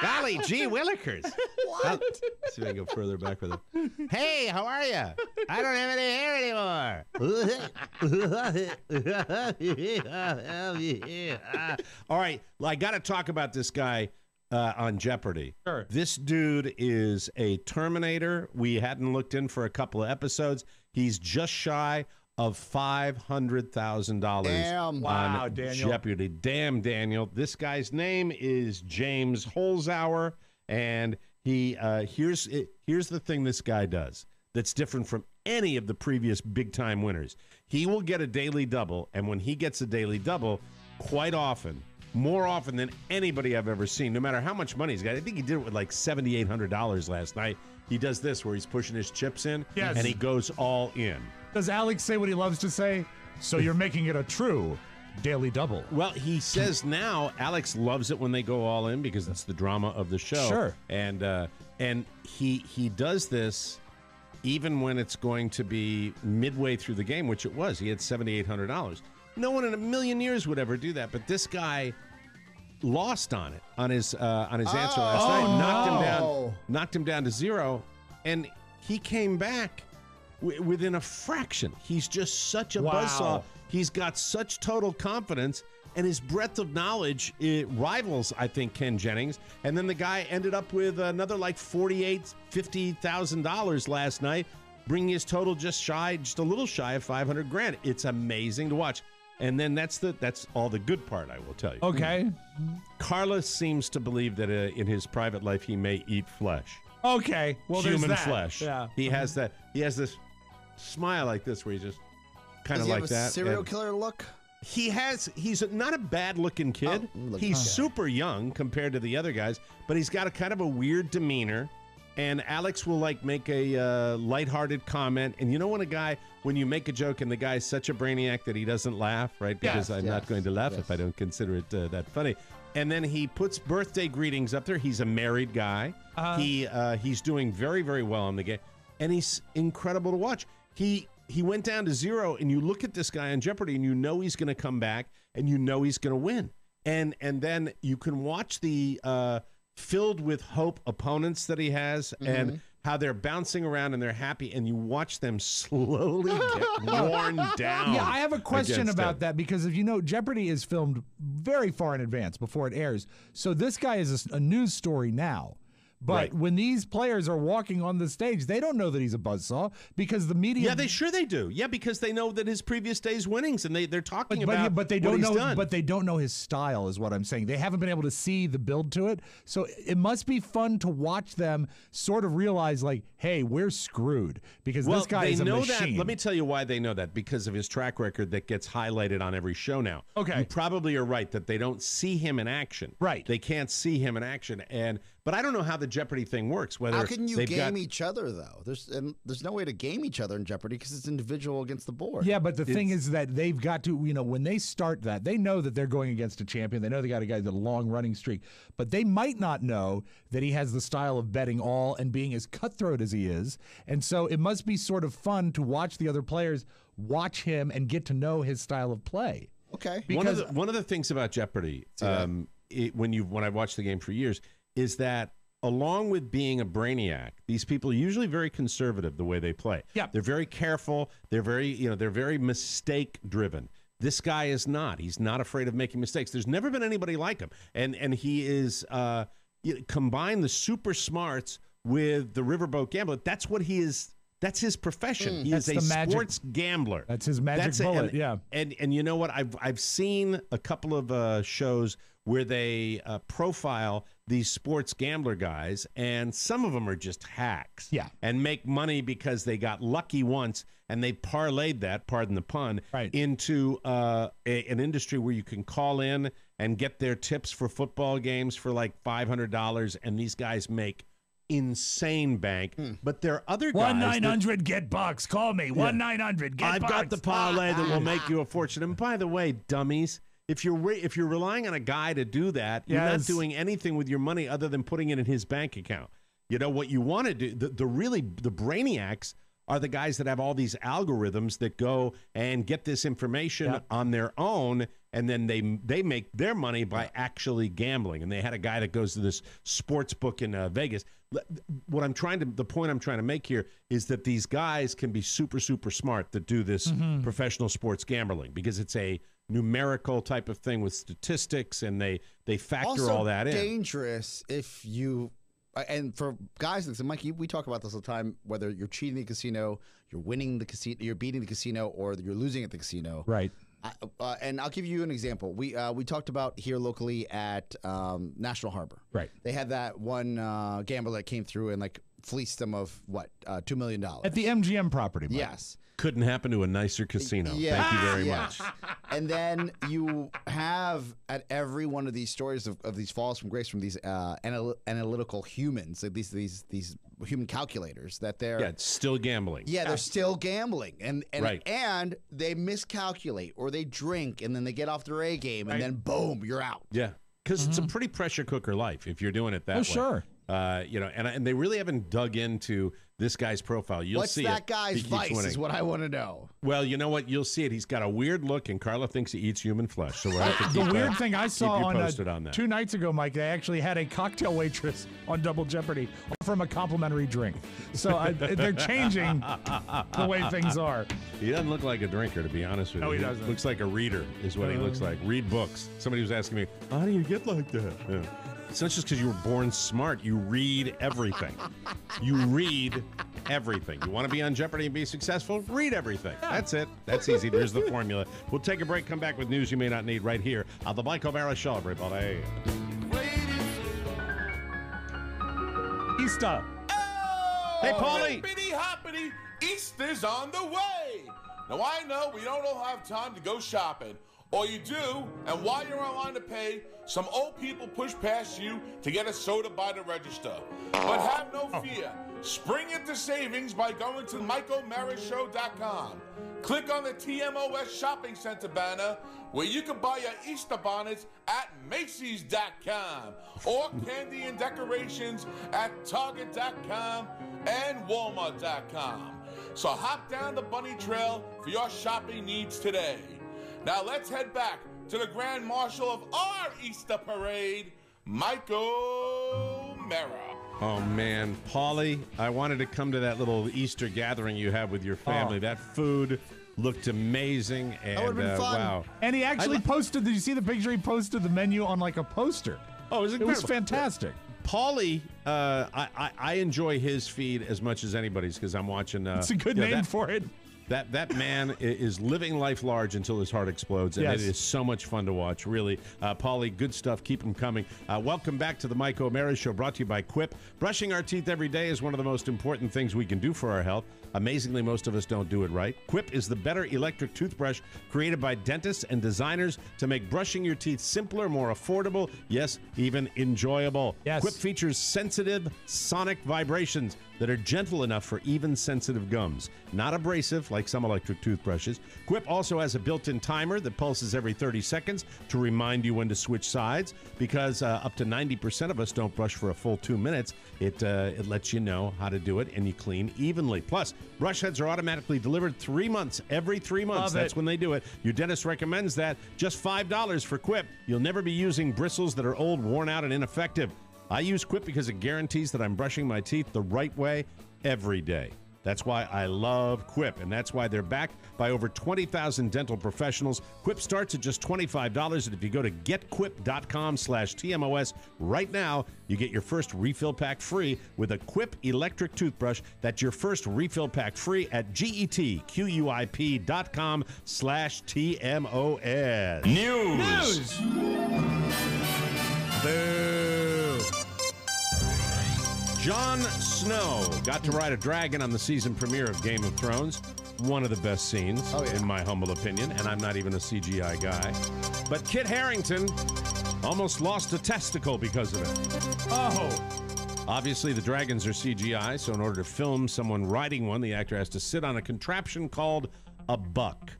Golly gee willikers. What? See if I can go further back with it. Hey, how are you? I don't have any hair anymore. All right, well, I got to talk about this guy on Jeopardy. Sure. This dude is a Terminator. We hadn't looked in for a couple of episodes. He's just shy of $500,000 Damn. on Wow, Daniel. Jeopardy. Damn, Daniel. This guy's name is James Holzhauer, and he here's the thing this guy does that's different from any of the previous big-time winners. He will get a daily double, and when he gets a daily double, quite often, more often than anybody I've ever seen, no matter how much money he's got. I think he did it with like $7,800 last night. He does this where he's pushing his chips in, and he goes all in. Does Alex say what he loves to say? So you're making it a true daily double. Well, he says now Alex loves it when they go all in because it's the drama of the show. Sure. And he does this even when it's going to be midway through the game, which it was. He had $7,800. No one in a million years would ever do that, but this guy lost on it on his answer last night. Knocked him down to zero, and he came back within a fraction. He's just such a buzzsaw. He's got such total confidence, and his breadth of knowledge rivals, I think, Ken Jennings. And then the guy ended up with another like $50,000 last night, bringing his total just a little shy of $500,000. It's amazing to watch. And then that's all the good part, I will tell you. Okay. Carlos seems to believe that in his private life he may eat flesh. Okay. Well, human there's that. flesh. Yeah. He has that. He has this smile like this where he just kind of like that. Does he have a serial killer look? He's not a bad-looking kid. He's super young compared to the other guys, but he's got a kind of a weird demeanor. And Alex will make a lighthearted comment. And you know when you make a joke and the guy's such a brainiac that he doesn't laugh, right? Because I'm not going to laugh if I don't consider it that funny. And then he puts birthday greetings up there. He's a married guy. He's doing very, very well in the game. And he's incredible to watch. He went down to zero, and you look at this guy on Jeopardy, and you know he's going to come back, and you know he's going to win. And then you can watch the filled with hope opponents that he has and how they're bouncing around and they're happy, and you watch them slowly get worn down. Yeah, I have a question about that because, if you know, Jeopardy is filmed very far in advance before it airs. So this guy is a news story now. But when these players are walking on the stage, they don't know that he's a buzzsaw because the media. Yeah, they do. Yeah, because they know that his previous day's winnings, and they're talking about but they don't what know. he's done. But they don't know his style, is what I'm saying. They haven't been able to see the build to it, so it must be fun to watch them sort of realize, like, hey, we're screwed because this guy is a machine. That. Let me tell you why they know that, because of his track record that gets highlighted on every show now. Okay, you probably are right that they don't see him in action. Right, they can't see him in action, but I don't know how the Jeopardy thing works. How can you game each other, though? There's no way to game each other in Jeopardy because it's individual against the board. Yeah, but the thing is that they've got to, when they start that, they know that they're going against a champion. They know they got a guy with a long running streak, but they might not know that he has the style of betting all and being as cutthroat as he is. And so it must be sort of fun to watch the other players, watch him, and get to know his style of play. Okay. Because one of the things about Jeopardy, when I've watched the game for years, is that along with being a brainiac, these people are usually very conservative the way they play. Yeah. They're very careful. They're very mistake driven. This guy is not. He's not afraid of making mistakes. There's never been anybody like him. And he is combine the super smarts with the riverboat gambler. That's what he is. That's his profession. He is a sports gambler. That's his magic bullet. And you know what? I've seen a couple of shows where they profile these sports gambler guys, and some of them are just hacks. Yeah. And make money because they got lucky once, and they parlayed that, pardon the pun, into an industry where you can call in and get their tips for football games for like $500, and these guys make insane bank. But there are other guys. 1-900-GET-BUCKS. Call me. 1-900-GET-BUCKS. I've got the parlay that will make you a fortune. And by the way, dummies, if you're relying on a guy to do that, you're not doing anything with your money other than putting it in his bank account. You know what you want to do? The brainiacs are the guys that have all these algorithms that go and get this information on their own, and then they make their money by actually gambling. And they had a guy that goes to this sports book in Vegas. The point I'm trying to make here is that these guys can be super, super smart that do this professional sports gambling, because it's a numerical type of thing with statistics, and they factor all that in. Also dangerous if you, and for guys like Mike, we talk about this all the time, whether you're cheating the casino, you're winning the casino, you're beating the casino, or you're losing at the casino. Right. And I'll give you an example. We talked about here locally at National Harbor. Right. They had that one gambler that came through and fleeced them of what, $2 million at the MGM property. Mike. Yes. Couldn't happen to a nicer casino. Yeah. Thank you very much. And then you have at every one of these stories of these falls from grace from these analytical humans, like these human calculators that they're still gambling. Yeah, they're still gambling, and Right. and they miscalculate or they drink and then they get off their A game and then boom, you're out. Yeah, because it's a pretty pressure cooker life if you're doing it that way. Sure. You know, and they really haven't dug into this guy's profile. You'll What's see that it. guy's He keeps vice winning. is what I want to know. Well, you know what? You'll see it. He's got a weird look, and Carla thinks he eats human flesh. So we'll have to The keep, weird thing I saw keep you on, posted on that. 2 nights ago, Mike, they actually had a cocktail waitress on Double Jeopardy from a complimentary drink. So they're changing the way things are. He doesn't look like a drinker, to be honest with you. No, he doesn't. Looks like a reader, is what he looks like. Read books. Somebody was asking me, how do you get like that? Yeah. It's not just because you were born smart. You read everything. You read everything. You want to be on Jeopardy and be successful? Read everything. That's it. That's easy. There's the formula. We'll take a break, come back with news you may not need right here on the Mike O'Mara Show, everybody. Easter. Hey, Paulie. Hippity hoppity, Easter's on the way. Now, I know we don't all have time to go shopping. Or you do, and while you're online to pay, some old people push past you to get a soda by the register. But have no fear. Spring into savings by going to MikeO'MaraShow.com. Click on the TMOS Shopping Center banner where you can buy your Easter bonnets at Macy's.com or candy and decorations at Target.com and Walmart.com. So hop down the bunny trail for your shopping needs today. Now let's head back to the Grand Marshal of our Easter Parade, Mike O'Mara. Oh, man. Paulie, I wanted to come to that little Easter gathering you have with your family. That food looked amazing. And, That would've been fun. Wow. And he actually posted, did you see the picture? He posted the menu on like a poster. Oh, it was fantastic. Paulie, I enjoy his feed as much as anybody's because I'm watching. It's a good name for it. That man is living life large until his heart explodes, and Yes. it is so much fun to watch, really. Paulie, good stuff. Keep them coming. Welcome back to the Mike O'Mara Show, brought to you by Quip. Brushing our teeth every day is one of the most important things we can do for our health. Amazingly, most of us don't do it right. Quip is the better electric toothbrush created by dentists and designers to make brushing your teeth simpler, more affordable, yes, even enjoyable. Yes. Quip features sensitive sonic vibrations that are gentle enough for even sensitive gums. Not abrasive like some electric toothbrushes. Quip also has a built-in timer that pulses every 30 seconds to remind you when to switch sides. Because up to 90% of us don't brush for a full 2 minutes, it lets you know how to do it, and you clean evenly. Plus, brush heads are automatically delivered 3 months. Every 3 months, that's when they do it. Your dentist recommends that. Just $5 for Quip. You'll never be using bristles that are old, worn out, and ineffective. I use Quip because it guarantees that I'm brushing my teeth the right way every day. That's why I love Quip, and that's why they're backed by over 20,000 dental professionals. Quip starts at just $25, and if you go to getquip.com/TMOS right now, you get your first refill pack free with a Quip electric toothbrush. That's your first refill pack free at getquip.com/TMOS. News. Boo. Jon Snow got to ride a dragon on the season premiere of Game of Thrones. One of the best scenes, in my humble opinion, and I'm not even a CGI guy. But Kit Harington almost lost a testicle because of it. Oh. Obviously, the dragons are CGI, so in order to film someone riding one, the actor has to sit on a contraption called a buck,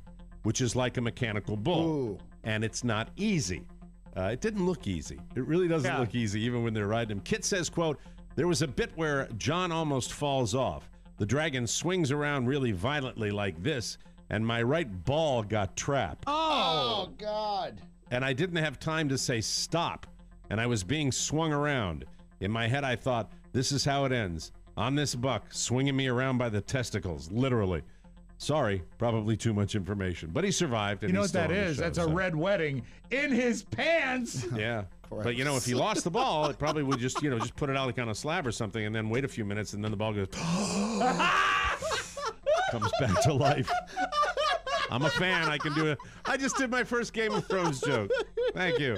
which is like a mechanical bull. Ooh. And it's not easy. It didn't look easy. It really doesn't look easy, even when they're riding him. Kit says, quote, "There was a bit where John almost falls off. The dragon swings around really violently like this, and my right ball got trapped. Oh, God. And I didn't have time to say stop, and I was being swung around. In my head, I thought, this is how it ends. On this buck, swinging me around by the testicles, literally. Sorry, probably too much information. But he survived. And You know he's what that still on the is? show, That's so. a red wedding in his pants. Yeah. But, you know, if he lost the ball, it probably would just, just put it out like on a slab or something and then wait a few minutes and then the ball goes, comes back to life. I'm a fan. I can do it. I just did my first Game of Thrones joke. Thank you.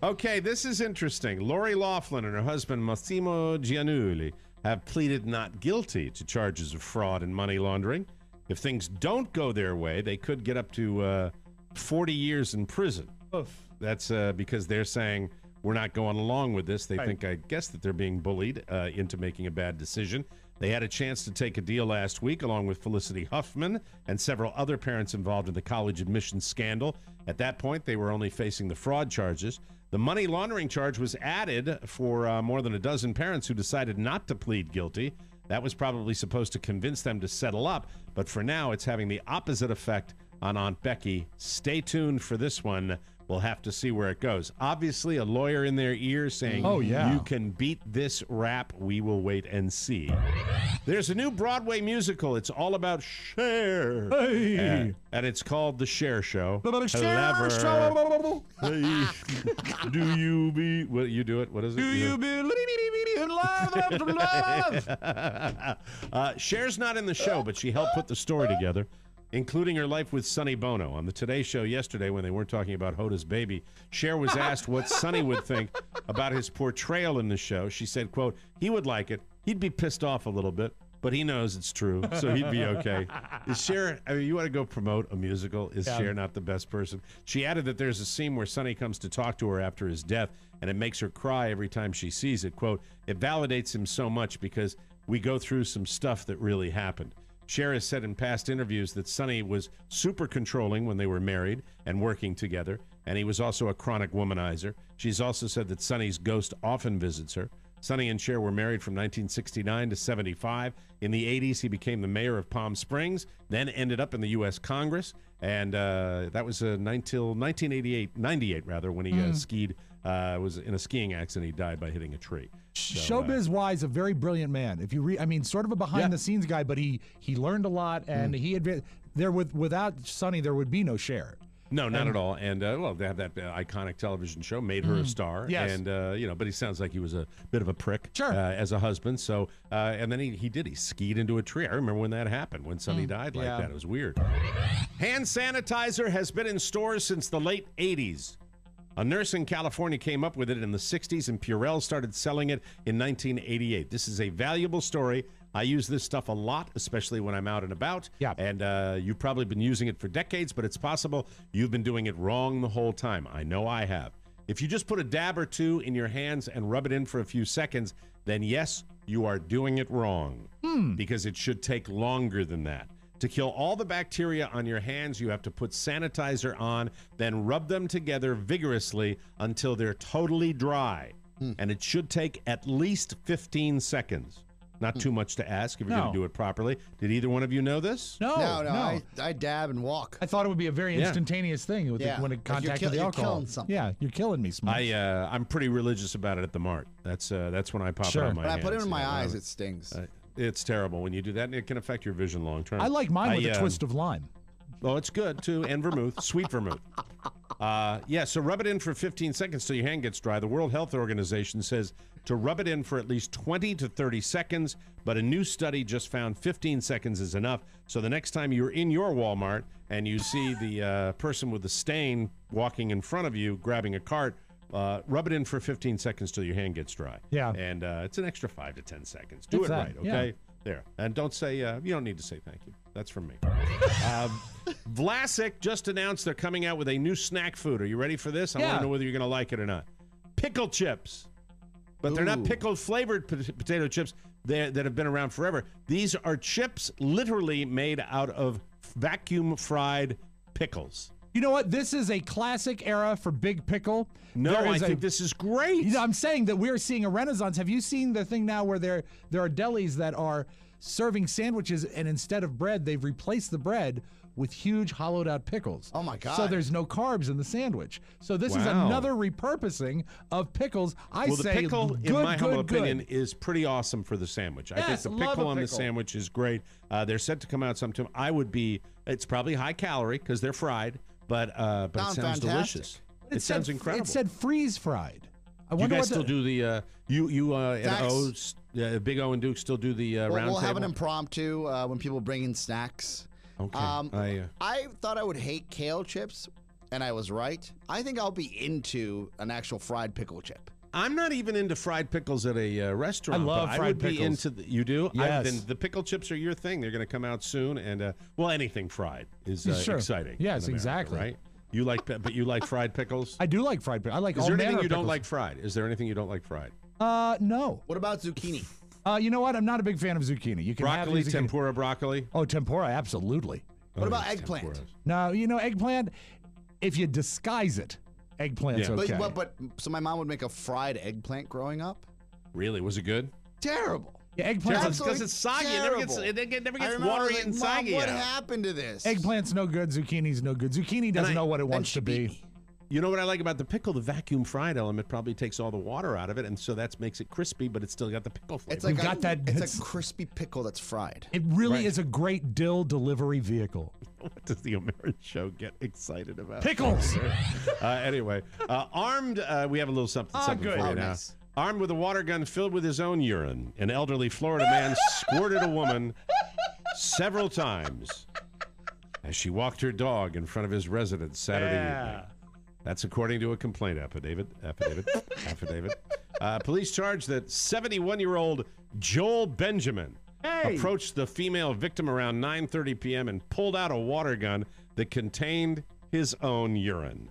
Okay, this is interesting. Lori Loughlin and her husband, Massimo Giannulli, have pleaded not guilty to charges of fraud and money laundering. If things don't go their way, they could get up to 40 years in prison. Oof. That's because they're saying we're not going along with this. They think, I guess, that they're being bullied into making a bad decision. They had a chance to take a deal last week along with Felicity Huffman and several other parents involved in the college admissions scandal. At that point, they were only facing the fraud charges. The money laundering charge was added for more than a dozen parents who decided not to plead guilty. That was probably supposed to convince them to settle up, but for now, it's having the opposite effect on Aunt Becky. Stay tuned for this one. We'll have to see where it goes. Obviously, a lawyer in their ear saying, oh, yeah, you can beat this rap. We will wait and see. There's a new Broadway musical. It's all about Cher. Hey. And it's called The Cher Show. Cher Show. Hey. Do you be... What, you do it? What is it? Do you believe in love? Cher's not in the show, but she helped put the story together, including her life with Sonny Bono. On the Today Show yesterday, when they weren't talking about Hoda's baby, Cher was asked what Sonny would think about his portrayal in the show. She said, quote, he would like it. He'd be pissed off a little bit, but he knows it's true, so he'd be okay. Is Cher, I mean, you want to go promote a musical? Is Cher not the best person? She added that there's a scene where Sonny comes to talk to her after his death, and it makes her cry every time she sees it. Quote, it validates him so much because we go through some stuff that really happened. Cher has said in past interviews that Sonny was super controlling when they were married and working together, and he was also a chronic womanizer. She's also said that Sonny's ghost often visits her. Sonny and Cher were married from 1969 to 75. In the 80s, he became the mayor of Palm Springs, then ended up in the U.S. Congress, and that was until 98 when he skied. Was in a skiing accident. He died by hitting a tree. So, Showbiz-wise, a very brilliant man. If you read, I mean, sort of a behind-the-scenes guy, but he learned a lot, and he had without Sonny, there would be no Cher. No, not at all. And well, they have that iconic television show, made her a star. Yes. And but he sounds like he was a bit of a prick as a husband. So and then he skied into a tree. I remember when that happened, when Sonny died like that. It was weird. Hand sanitizer has been in stores since the late 80s. A nurse in California came up with it in the 60s, and Purell started selling it in 1988. This is a valuable story. I use this stuff a lot, especially when I'm out and about. Yeah. And you've probably been using it for decades, but it's possible you've been doing it wrong the whole time. I know I have. If you just put a dab or two in your hands and rub it in for a few seconds, then yes, you are doing it wrong. Because it should take longer than that. To kill all the bacteria on your hands, you have to put sanitizer on, then rub them together vigorously until they're totally dry. And it should take at least 15 seconds. Not too much to ask if you're going to do it properly. Did either one of you know this? No. I dab and walk. I thought it would be a very instantaneous thing with when it contacted the alcohol. You're killing something. Yeah, you're killing me, Smokes. I'm pretty religious about it at the mart. That's when I pop it on my hands. When I put it in my eyes, it stings. It's terrible when you do that, and it can affect your vision long term. I like mine with a twist of lime. Oh, it's good too, and vermouth, sweet vermouth. So rub it in for 15 seconds till your hand gets dry. The World Health Organization says to rub it in for at least 20 to 30 seconds, but a new study just found 15 seconds is enough. So the next time you're in your Walmart and you see the person with the stain walking in front of you, grabbing a cart, rub it in for 15 seconds till your hand gets dry. Yeah. And it's an extra 5 to 10 seconds. Do it right, okay? Yeah. There. And don't say, you don't need to say thank you. That's from me. Vlasic just announced they're coming out with a new snack food. Are you ready for this? I want to know whether you're going to like it or not. Pickle chips. But they're not pickled flavored potato chips that have been around forever. These are chips literally made out of vacuum fried pickles. You know what? This is a classic era for Big Pickle. No, I think this is great. You know, I'm saying that we're seeing a renaissance. Have you seen the thing now where there are delis that are serving sandwiches, and instead of bread, they've replaced the bread with huge hollowed out pickles. Oh my God. So there's no carbs in the sandwich. So this is another repurposing of pickles. The pickle, in my humble opinion, is pretty awesome for the sandwich. I think the pickle on the sandwich is great. They're set to come out sometime. It's probably high calorie because they're fried, but it sounds delicious. It sounds incredible. It said freeze fried. Do you guys still do the Big O and Duke still do the round table? We'll have an impromptu when people bring in snacks. Okay. I thought I would hate kale chips, and I was right. I think I'll be into an actual fried pickle chip. I'm not even into fried pickles at a restaurant. I love but fried I would pickles. Be into you do? Yes. Then the pickle chips are your thing. They're going to come out soon, and well, anything fried is Sure. exciting. Yes, in America, exactly. Right? You like, but you like fried pickles. I do like fried pickles. I like. Is all there manner anything of you don't pickles. like fried? Is there anything you don't like fried? No. What about zucchini? You know what? I'm not a big fan of zucchini. You can Broccoli, have zucchini. tempura broccoli. Oh, tempura, absolutely. What about eggplant? Tempuras. No, eggplant. If you disguise it, eggplant's okay. But so my mom would make a fried eggplant growing up. Really? Was it good? Terrible. Yeah, eggplant. Because it's soggy. It never gets watery and soggy. Mom, what happened to this? Eggplant's no good. Zucchini's no good. Zucchini doesn't know what it wants to be. You know what I like about the pickle? The vacuum fried element probably takes all the water out of it, and so that makes it crispy, but it's still got the pickle flavor. It's like We've got that. It's a crispy pickle that's fried. It really is a great dill delivery vehicle. What does the American show get excited about? Pickles. Anyway, armed. We have a little something for good. you now. Nice. Armed with a water gun filled with his own urine, an elderly Florida man squirted a woman several times as she walked her dog in front of his residence Saturday evening. That's according to a complaint affidavit. Police charge that 71-year-old Joel Benjamin approached the female victim around 9:30 p.m. and pulled out a water gun that contained his own urine.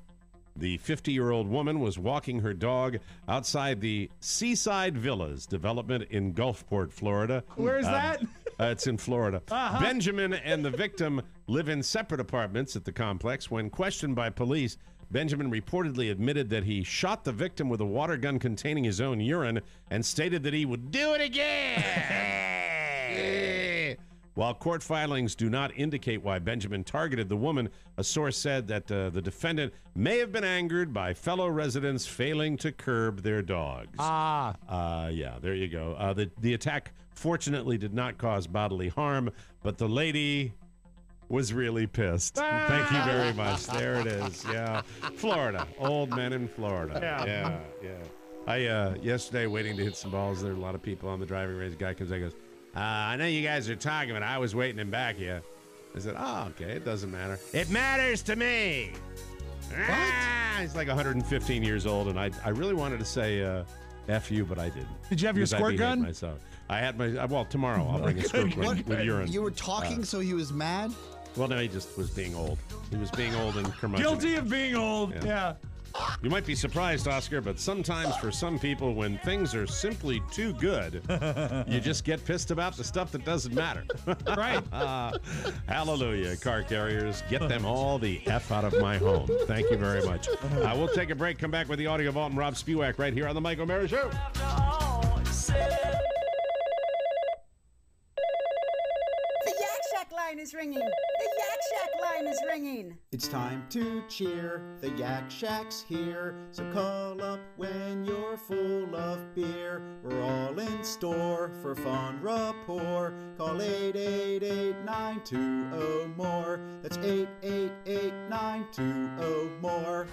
The 50-year-old woman was walking her dog outside the Seaside Villas development in Gulfport, Florida. Where's that? It's in Florida. Benjamin and the victim live in separate apartments at the complex. When questioned by police, Benjamin reportedly admitted that he shot the victim with a water gun containing his own urine and stated that he would do it again. While court filings do not indicate why Benjamin targeted the woman, a source said that the defendant may have been angered by fellow residents failing to curb their dogs. Yeah, there you go. The attack fortunately did not cause bodily harm, but the lady was really pissed. Thank you very much. There it is. Yeah. Florida. Old men in Florida. Yeah. I yesterday waiting to hit some balls, there were a lot of people on the driving range. The guy comes out and goes, I know you guys are talking, but I was waiting in back of you. I said, okay, it doesn't matter. It matters to me. He's like 115 years old, and I really wanted to say F you, but I didn't. Did you have your squirt gun? Myself. I had my, well, tomorrow I'll bring a squirt gun with urine. You were talking, so he was mad? Well, no, he just was being old. He was being old and curmudgeon. Guilty of being old, yeah. You might be surprised, Oscar, but sometimes for some people, when things are simply too good, you just get pissed about the stuff that doesn't matter. Right. Hallelujah, car carriers. Get them all the F out of my home. Thank you very much. We'll take a break, come back with the audio vault and Rob Spewak right here on the Mike O'Mara Show. Line is ringing. The Yak Shack line is ringing. It's time to cheer. The Yak Shack's here. So call up when you're full of beer. We're all in store for fun rapport. Call 888-920-MORE. That's 888-920-MORE.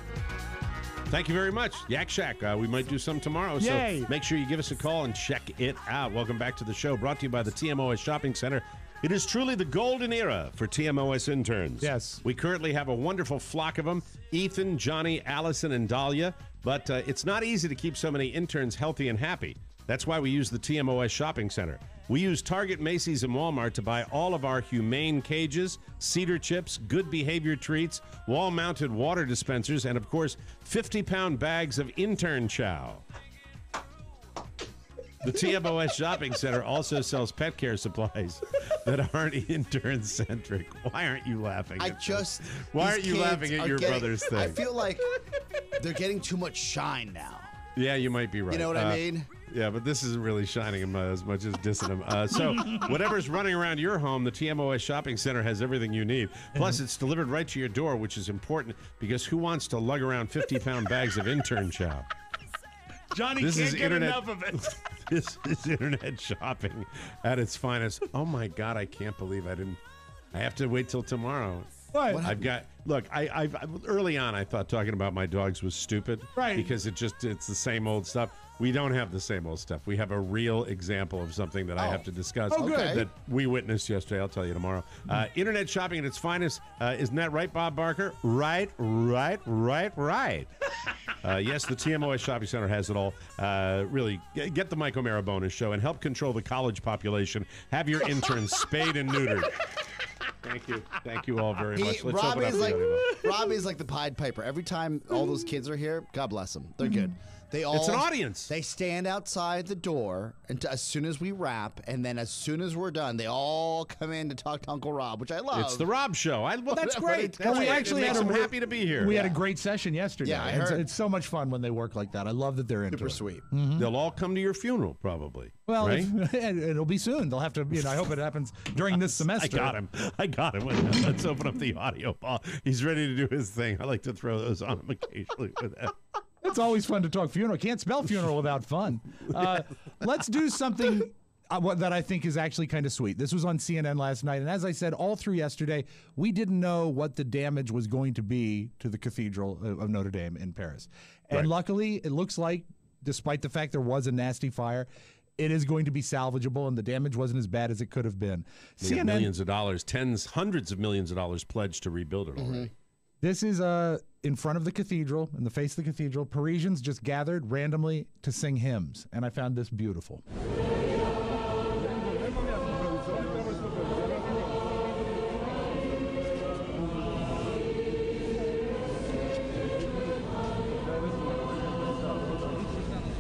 Thank you very much. Yak Shack. We might do some tomorrow, Yay. so make sure you give us a call and check it out. Welcome back to the show, brought to you by the TMOS Shopping Center. It is truly the golden era for TMOS interns. Yes. We currently have a wonderful flock of them, Ethan, Johnny, Allison, and Dahlia, but it's not easy to keep so many interns healthy and happy. That's why we use the TMOS Shopping Center. We use Target, Macy's, and Walmart to buy all of our humane cages, cedar chips, good behavior treats, wall-mounted water dispensers, and, of course, 50-pound bags of intern chow. The TMOS Shopping Center also sells pet care supplies that aren't intern-centric. Why aren't you laughing at this? Why aren't you laughing at your brother's thing? I feel like they're getting too much shine now. Yeah, you might be right. You know what I mean? Yeah, but this isn't really shining him as much as dissing him. So whatever's running around your home, the TMOS Shopping Center has everything you need. Plus, it's delivered right to your door, which is important because who wants to lug around 50-pound bags of intern chow? Johnny can't get enough of it. This is internet shopping at its finest. Oh, my God, I can't believe I have to wait till tomorrow. What? I've got. Look, I've early on I thought talking about my dogs was stupid, right? Because it's the same old stuff. We don't have the same old stuff. We have a real example of something that I have to discuss. Oh, good. That we witnessed yesterday. I'll tell you tomorrow. Internet shopping at its finest. Isn't that right, Bob Barker? Right. Yes, the TMOS Shopping Center has it all. Really, get the Mike O'Mara bonus show and help control the college population. Have your interns spayed and neutered. Thank you all very much. Let's open up the audio. Robbie's like the Pied Piper. Every time all those kids are here, God bless them. They're good. It's an audience. They stand outside the door as soon as we wrap, and then as soon as we're done, they all come in to talk to Uncle Rob, which I love. It's the Rob Show. Well, that's great. We actually I'm happy to be here. We had a great session yesterday. Yeah, I heard. It's so much fun when they work like that. I love that they're into it. Super sweet. They'll all come to your funeral, probably. Well, right? It'll be soon. They'll have to. I hope it happens during this semester. I got him. Let's open up the audio, Paul. He's ready to do his thing. I like to throw those on him occasionally with that. It's always fun to talk funeral. Can't spell funeral without fun. Let's do something that I think is actually kind of sweet. This was on CNN last night, and as I said all through yesterday, we didn't know what the damage was going to be to the Cathedral of Notre Dame in Paris. And luckily, it looks like, despite the fact there was a nasty fire, it is going to be salvageable, and the damage wasn't as bad as it could have been. CNN, millions of dollars, hundreds of millions of dollars pledged to rebuild it already. This is in front of the cathedral, in the face of the cathedral. Parisians just gathered randomly to sing hymns, and I found this beautiful.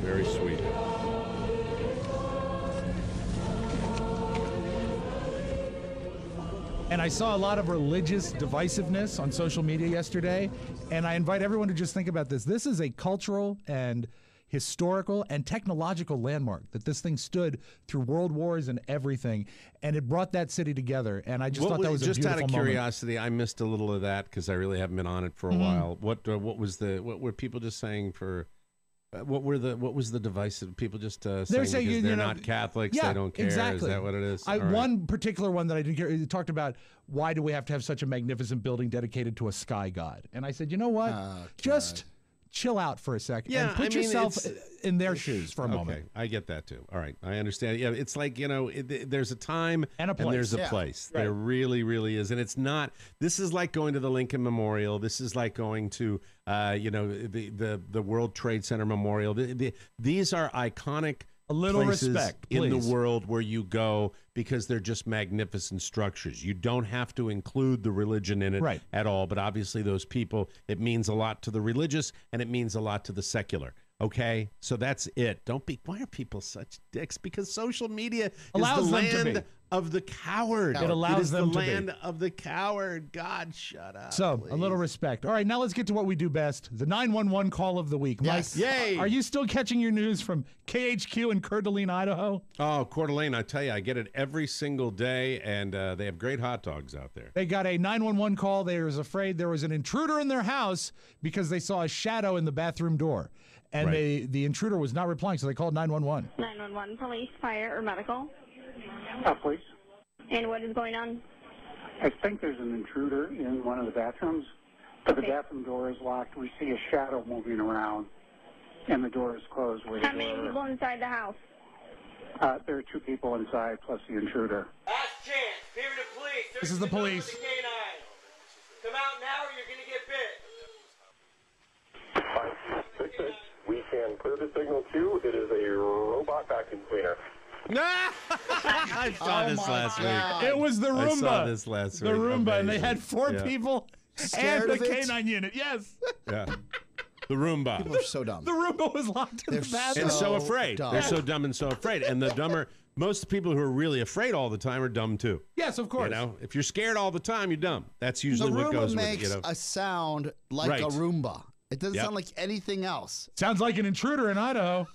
Very sweet. And I saw a lot of religious divisiveness on social media yesterday, and I invite everyone to just think about this. This is a cultural and historical and technological landmark that this thing stood through world wars and everything, and it brought that city together, and I just thought that was a beautiful moment. Just out of curiosity, I missed a little of that because I really haven't been on it for a while. What were people just saying for... what was the divisive? People just saying they're not Catholics, they don't care. Exactly. Is that what it is? One particular one that I didn't care. It talked about why do we have to have such a magnificent building dedicated to a sky god? And I said, you know what? Just chill out for a second and put yourself in their shoes for a moment. Okay, I get that too. All right, I understand. Yeah, it's like, there's a time and a place. And there's a place. Right. There really, really is. And it's not, this is like going to the Lincoln Memorial. This is like going to, the World Trade Center Memorial. These are iconic a little places respect, in the world where you go because they're just magnificent structures. You don't have to include the religion in it at all, but obviously those people, it means a lot to the religious and it means a lot to the secular. Okay, so that's it. Why are people such dicks? Because social media allows is the them to land be. Of the coward. It allows them to be. It is the land of the coward. God, shut up. So, please. A little respect. All right, now let's get to what we do best. The 911 call of the week. Yes. Mike, yay. Are you still catching your news from KHQ in Coeur d'Alene, Idaho? Oh, Coeur d'Alene, I tell you, I get it every single day, and they have great hot dogs out there. They got a 911 call. They was afraid there was an intruder in their house because they saw a shadow in the bathroom door. And the intruder was not replying, so they called 911. 911, police, fire, or medical? Police. And what is going on? I think there's an intruder in one of the bathrooms, but the bathroom door is locked. We see a shadow moving around, and the door is closed. How many people inside the house? There are 2 people inside, plus the intruder. Last chance. Here to police. This is the police. Come out now or you're going to get bit. We can clear the signal too. It is a robot vacuum cleaner. I saw this last week. It was the Roomba. I saw this last week. The Roomba, Amazing. and they had 4 people Scared and the of it? K9 unit. Yes. Yeah. The Roomba. People are so dumb. The Roomba was locked in the bathroom. And so afraid. dumb. They're so dumb and so afraid. And the dumber, most people who are really afraid all the time are dumb too. Yes, of course. If you're scared all the time, you're dumb. That's usually what goes with it. The Roomba makes a sound like a Roomba. It doesn't sound like anything else. Sounds like an intruder in Idaho.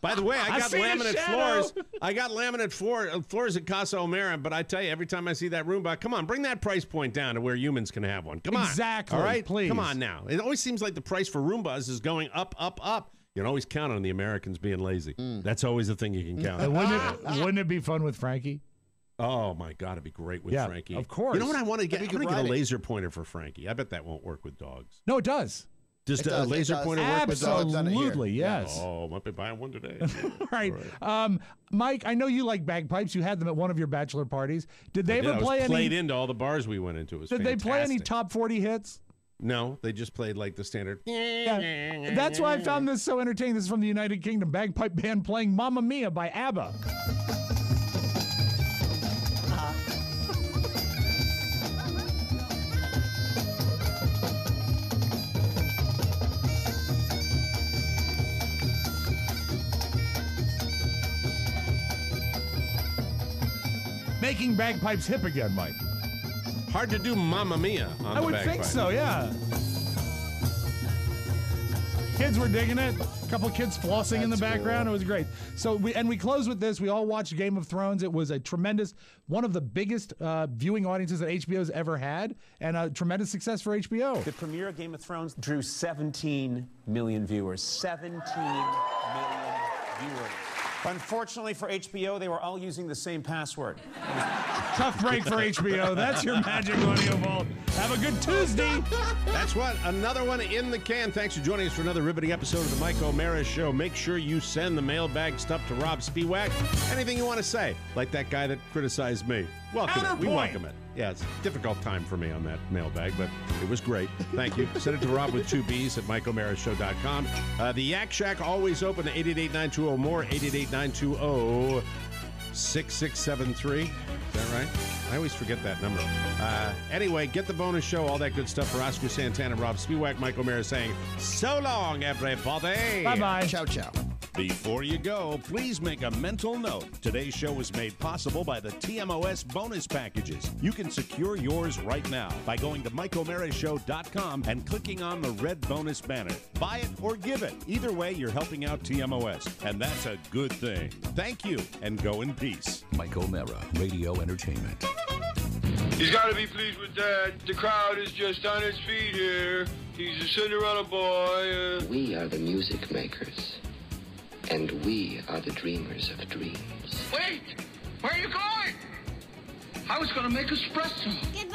By the way, I got see a laminate shadow. floors. I got laminate floors at Casa O'Mara, but I tell you, every time I see that Roomba, come on, bring that price point down to where humans can have one. Come on. Exactly. All right? Please. Come on now. It always seems like the price for Roombas is going up, up, up. You can always count on the Americans being lazy. That's always the thing you can count on. Wouldn't it be fun with Frankie? Oh my God, it'd be great with Frankie. Of course. You know what I want to get? I'm going to get a riding. laser pointer for Frankie. I bet that won't work with dogs. No, it does. Does a laser pointer work with dogs? Absolutely, yes. Oh, might be buying one today. Right. Mike, I know you like bagpipes. You had them at one of your bachelor parties. Did they ever play any? Played into all the bars we went into. It was Did they play any fantastic. top 40 hits? No, they just played like the standard. Yeah. That's why I found this so entertaining. This is from the United Kingdom bagpipe band playing Mamma Mia by ABBA. Making bagpipes hip again, Mike. Hard to do Mamma Mia on I the would bagpipe. think so, yeah. Kids were digging it. A couple kids flossing in the background. It was great. So we close with this. We all watched Game of Thrones. It was a tremendous, one of the biggest viewing audiences that HBO's ever had, and a tremendous success for HBO. The premiere of Game of Thrones drew 17 million viewers. 17 million viewers. Unfortunately for HBO, they were all using the same password. Tough break for HBO. That's your Magic Money Vault. Have a good Tuesday. That's what. Another one in the can. Thanks for joining us for another riveting episode of the Mike O'Mara Show. Make sure you send the mailbag stuff to Rob Spiewak. Anything you want to say, like that guy that criticized me. Welcome it. We welcome it. Yeah, it's a difficult time for me on that mailbag, but it was great. Thank you. Send it to Rob with 2 B's at MikeO'MaraShow.com. The Yak Shack always open at 888-920-MORE, 888-920-6673. Is that right? I always forget that number. Anyway, get the bonus show, all that good stuff for Oscar Santana, Rob Spiewak, Mike O'Mara saying, so long, everybody. Bye-bye. Ciao, ciao. Before you go, please make a mental note. Today's show was made possible by the TMOS bonus packages. You can secure yours right now by going to MikeO'MaraShow.com and clicking on the red bonus banner. Buy it or give it. Either way, you're helping out TMOS, and that's a good thing. Thank you, and go in peace. Mike O'Mara, Radio Entertainment. He's got to be pleased with that. The crowd is just on its feet here. He's a Cinderella boy. We are the music makers, and we are the dreamers of dreams. Wait! Where are you going? I was going to make espresso. Get